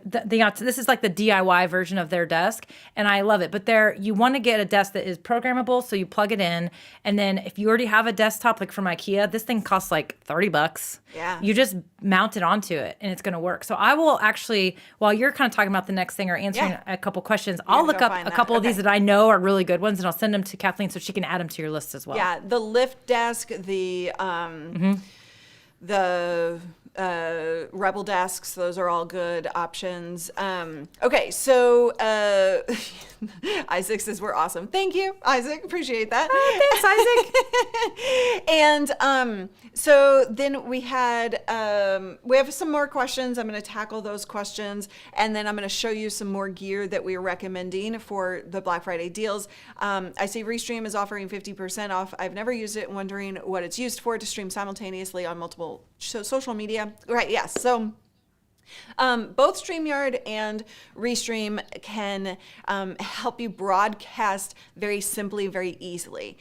this is like the DIY version of their desk, and I love it. But you want to get a desk that is programmable, so you plug it in, and then if you already have a desktop like from IKEA, this thing costs like $30. Yeah. You just mount it onto it, and it's going to work. So I will actually, while you're kind of talking about the next thing or answering a couple questions, I'll look go up find a that. couple of these that I know are really good ones, and I'll send them to Kathleen so she can add them to your list as well. Yeah, the lift desk, the Rebel desks, those are all good options. Okay, so Isaac says we're awesome. Thank you, Isaac. Appreciate that. Thanks, Isaac. And so then we have some more questions. I'm going to tackle those questions, and then I'm going to show you some more gear that we are recommending for the Black Friday deals. I see Restream is offering 50% off. I've never used it, wondering what it's used for, to stream simultaneously on multiple social media. Right, yes. So both StreamYard and Restream can help you broadcast very simply, very easily.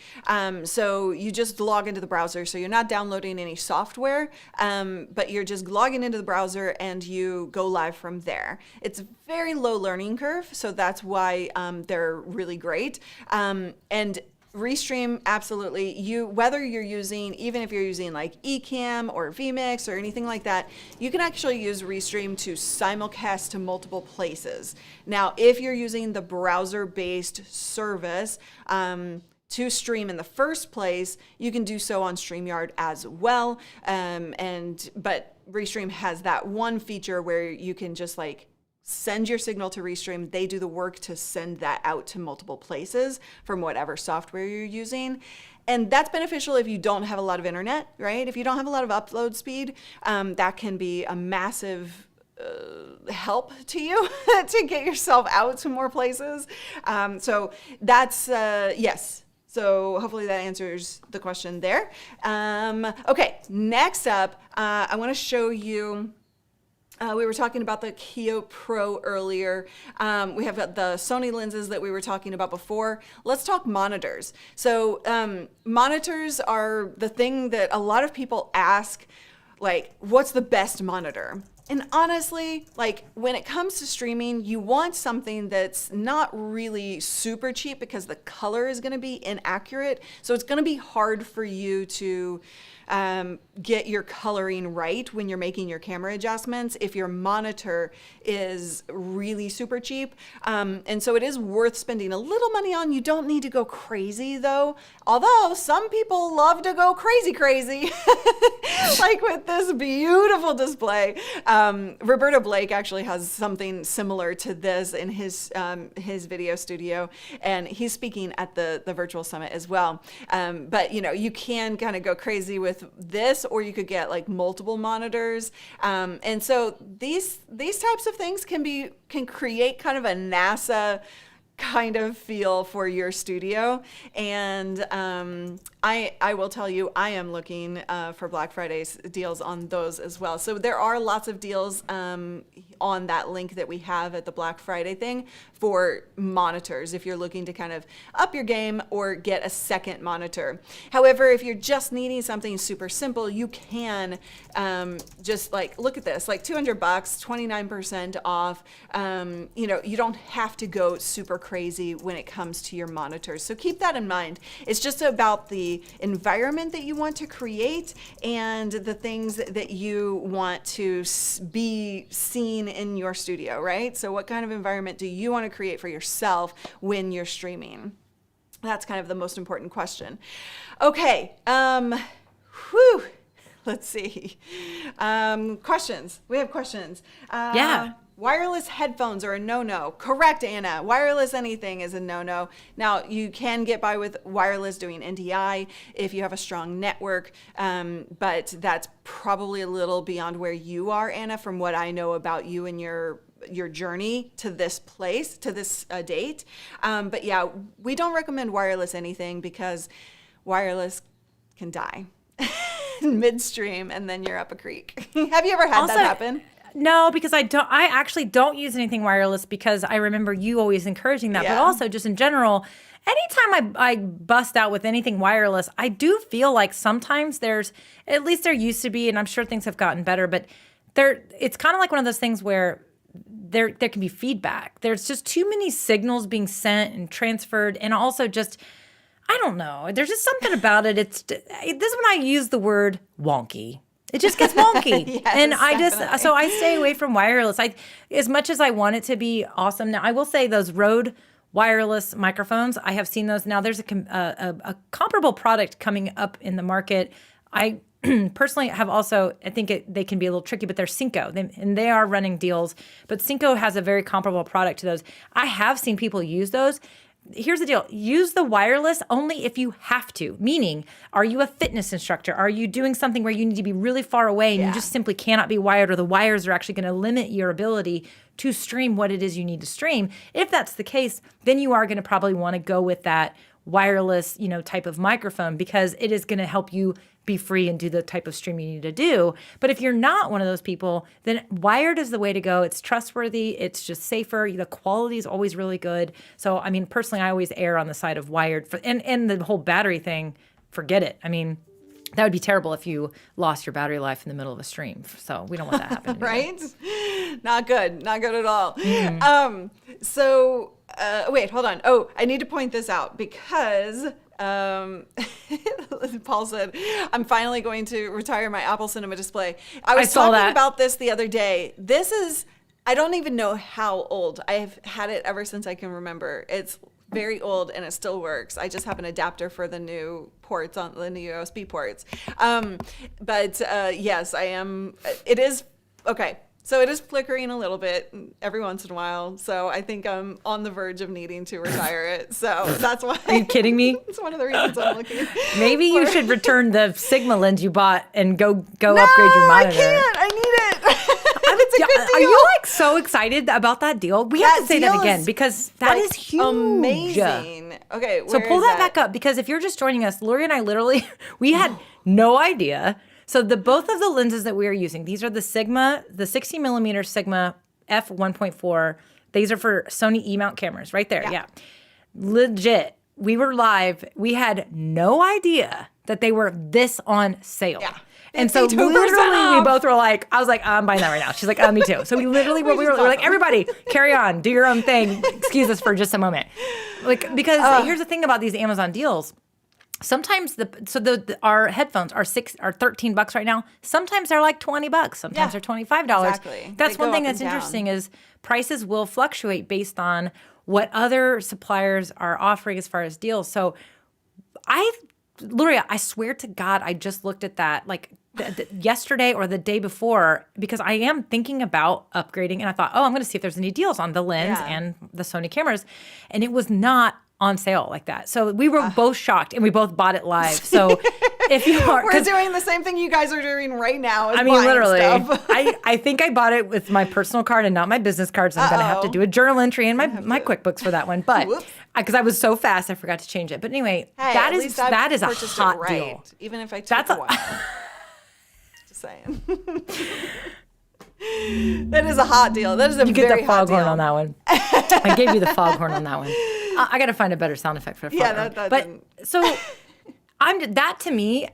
So you just log into the browser. So you're not downloading any software, but you're just logging into the browser and you go live from there. It's a very low learning curve, so that's why they're really great. And Restream, absolutely. Whether you're using, even if you're using like ECAMM or vMix or anything like that, you can actually use Restream to simulcast to multiple places. Now, if you're using the browser-based service to stream in the first place, you can do so on StreamYard as well. But Restream has that one feature where you can just like send your signal to Restream. They do the work to send that out to multiple places from whatever software you're using. And that's beneficial if you don't have a lot of internet, right? If you don't have a lot of upload speed, that can be a massive help to you to get yourself out to more places. So that's, yes. So hopefully that answers the question there. Okay, next up, I want to show you. We were talking about the Keo Pro earlier. We have the Sony lenses that we were talking about before. Let's talk monitors. So monitors are the thing that a lot of people ask, like, what's the best monitor? And honestly, like when it comes to streaming, you want something that's not really super cheap because the color is going to be inaccurate. So it's going to be hard for you to get your coloring right when you're making your camera adjustments if your monitor is really super cheap. And so it is worth spending a little money on. You don't need to go crazy though. Although some people love to go crazy, like with this beautiful display. Roberto Blake actually has something similar to this in his video studio, and he's speaking at the virtual summit as well. But you know, you can kind of go crazy with this, or you could get like multiple monitors. And so these types of things can create kind of a NASA kind of feel for your studio. And I will tell you, I am looking for Black Friday's deals on those as well. So there are lots of deals on that link that we have at the Black Friday thing for monitors if you're looking to kind of up your game or get a second monitor. However, if you're just needing something super simple, you can just like, look at this, like $200, 29% off. You know, you don't have to go super crazy when it comes to your monitors. So keep that in mind. It's just about the environment that you want to create and the things that you want to be seen in your studio, right? So what kind of environment do you want to create for yourself when you're streaming? That's kind of the most important question. Okay, let's see. Questions. We have questions. Yeah. Wireless headphones are a no-no. Correct, Anna. Wireless anything is a no-no. Now, you can get by with wireless doing NDI if you have a strong network, but that's probably a little beyond where you are, Anna, from what I know about you and your journey to this place, to this date. But yeah, we don't recommend wireless anything because wireless can die midstream and then you're up a creek. Have you ever had that happen? No, because I actually don't use anything wireless because I remember you always encouraging that. Yeah. But also just in general, anytime I bust out with anything wireless, I do feel like sometimes at least there used to be, and I'm sure things have gotten better, but it's kind of like one of those things where there can be feedback. There's just too many signals being sent and transferred, and also just, I don't know. There's just something about it. This is when I use the word wonky. It just gets wonky. Yes, and so I stay away from wireless. As much as I want it to be awesome. Now, I will say those Rode wireless microphones, I have seen those. Now, there's a comparable product coming up in the market. I personally have also, I think they can be a little tricky, but they're Synco, and they are running deals. But Synco has a very comparable product to those. I have seen people use those. Here's the deal. Use the wireless only if you have to. Meaning, are you a fitness instructor? Are you doing something where you need to be really far away and you just simply cannot be wired, or the wires are actually going to limit your ability to stream what it is you need to stream? If that's the case, then you are going to probably want to go with that wireless, type of microphone, because it is going to help you be free and do the type of stream you need to do. But if you're not one of those people, then wired is the way to go. It's trustworthy. It's just safer. The quality is always really good. So, I mean, personally, I always err on the side of wired. And the whole battery thing, forget it. I mean, that would be terrible if you lost your battery life in the middle of a stream. So we don't want that to happen. Right? Not good. Not good at all. Mm-hmm. Wait, hold on. Oh, I need to point this out because Paul said, I'm finally going to retire my Apple Cinema display. I was talking about this the other day. I don't even know how old. I've had it ever since I can remember. It's very old and it still works. I just have an adapter for the new ports, on the new USB ports. Yes, I am. It is, okay. So it is flickering a little bit every once in a while. So I think I'm on the verge of needing to retire it. So that's why. Are you kidding me? It's one of the reasons I'm looking. Maybe you should return the Sigma lens you bought and go upgrade your monitor. I can't. I need it. It's a good deal. Are you so excited about that deal? We have to say that again because that is huge. Amazing. Okay. So pull that back up, because if you're just joining us, Lori and I literally, we had no idea. So both of the lenses that we are using, these are the 60 millimeter Sigma f1.4. These are for Sony E-mount cameras right there. Yeah. Legit. We were live. We had no idea that they were this on sale. Yeah. And so literally we both were like, I was like, I'm buying that right now. She's like, me too. So we literally we were like, everybody everybody on, do your own thing. Excuse us for just a moment. Because here's the thing about these Amazon deals. Sometimes our headphones are $13 right now. Sometimes they're like $20. Sometimes they're $25. Exactly. That's one thing that's interesting is prices will fluctuate based on what other suppliers are offering as far as deals. So Luria, I swear to God, I just looked at that yesterday or the day before, because I am thinking about upgrading, and I thought, I'm going to see if there's any deals on the lens and the Sony cameras, and it was not on sale like that. So we were both shocked, and we both bought it live. So if you are, we're doing the same thing you guys are doing right now. I mean, literally, I think I bought it with my personal card and not my business card. So I'm going to have to do a journal entry in my QuickBooks for that one. But because I was so fast, I forgot to change it. But anyway, that is a hot deal. Even if I took a while. Just saying. That is a hot deal. That is a very hot deal. You get the foghorn on that one. I gave you the foghorn on that one. I got to find a better sound effect for the foghorn. That to me,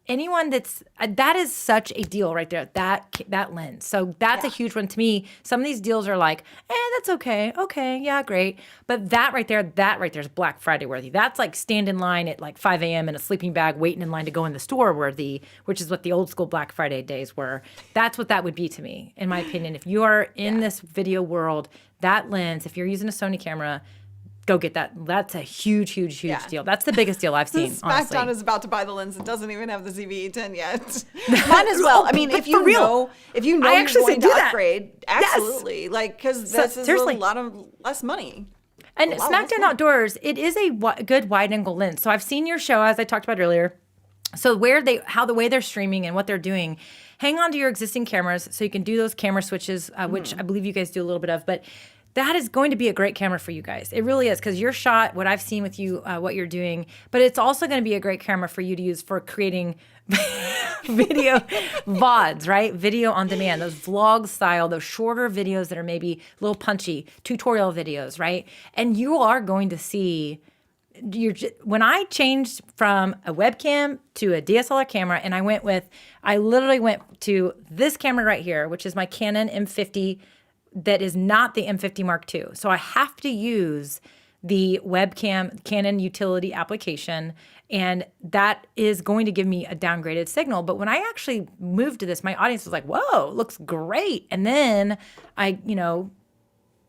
anyone that is such a deal right there, that lens. So that's a huge one to me. Some of these deals are like, that's okay. Okay, yeah, great. But that right there is Black Friday worthy. That's like stand in line at like 5 a.m. in a sleeping bag waiting in line to go in the store worthy, which is what the old school Black Friday days were. That's what that would be to me, in my opinion. If you are in this video world, that lens, if you're using a Sony camera, go get that. That's a huge Yeah. deal. That's the biggest deal I've seen, honestly. SmackDown is about to buy the lens and doesn't even have the ZV-E10 yet. Might as well. I mean, But if you for real. know, I I you're actually going said to do that. upgrade, Yes. absolutely. Like, because So, this is seriously. a lot of less money. And A lot less SmackDown money. Outdoors, it is a good wide angle lens. So I've seen your show, as I talked about earlier. So the way they're streaming and what they're doing, hang on to your existing cameras so you can do those camera switches, which I believe you guys do a little bit of. But that is going to be a great camera for you guys. It really is, because your shot, what I've seen with you, what you're doing, but it's also going to be a great camera for you to use for creating video VODs, right? Video on demand, those vlog style, those shorter videos that are maybe a little punchy, tutorial videos, right? And you are going to see when I changed from a webcam to a DSLR camera, and I literally went to this camera right here, which is my Canon M50 that is not the M50 Mark II. So I have to use the webcam Canon utility application, and that is going to give me a downgraded signal. But when I actually moved to this, my audience was like, whoa, looks great. And then I,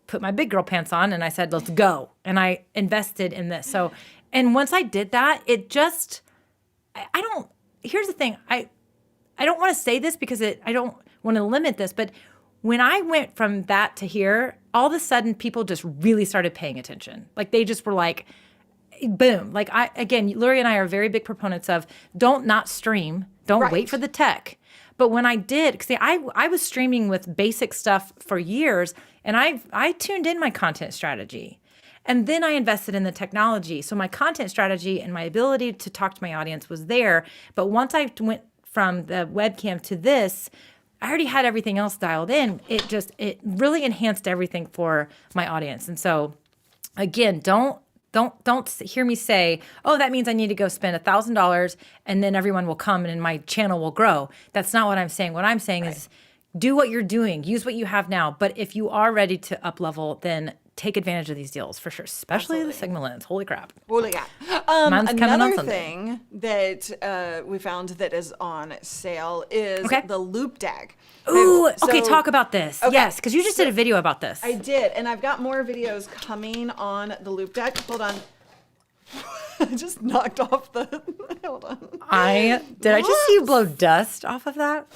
put my big girl pants on and I said, let's go. And I invested in this. So, and once I did that, it just, here's the thing. I don't want to say this because I don't want to limit this, but when I went from that to here, all of a sudden people just really started paying attention. Like they just were like, boom. Like Lori and I are very big proponents of don't not stream. Don't Right. wait for the tech. But when I did, because I was streaming with basic stuff for years, and I tuned in my content strategy. And then I invested in the technology. So my content strategy and my ability to talk to my audience was there. But once I went from the webcam to this, I already had everything else dialed in. It really enhanced everything for my audience. And so, again, don't hear me say, oh, that means I need to go spend $1,000 and then everyone will come and my channel will grow. That's not what I'm saying. What I'm saying is do what you're doing, use what you have now. But if you are ready to up level, then take advantage of these deals for sure, especially the Sigma lens. Holy crap. Holy God. Mine's coming on Another Sunday. thing that we found that is on sale is the loop DAG. Ooh, So- okay, talk about this. Okay, Yes, because you just did a video about this. I did, and I've got more videos coming on the loop DAG. Hold on. I just knocked off the. Hold on. Did I just see you blow dust off of that?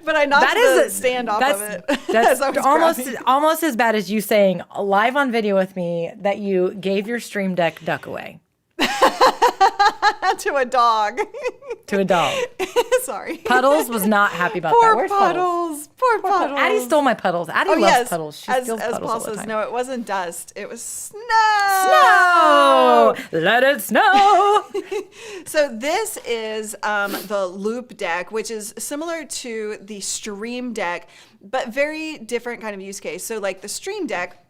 But I knocked the stand off of it. as I That's was grabbing. almost as bad as you saying live on video with me that you gave your Stream Deck duck away to a dog. to a dog. Sorry. Puddles was not happy about that. Poor Where's Puddles. Poor Puddles. Addie stole my Puddles. Addie loves yes. Puddles. She as steals as Puddles Paul all the says, time. no, it wasn't dust. It was snow. Snow! Let it snow! So this is the Loop Deck, which is similar to the Stream Deck, but very different kind of use case. So like the Stream Deck,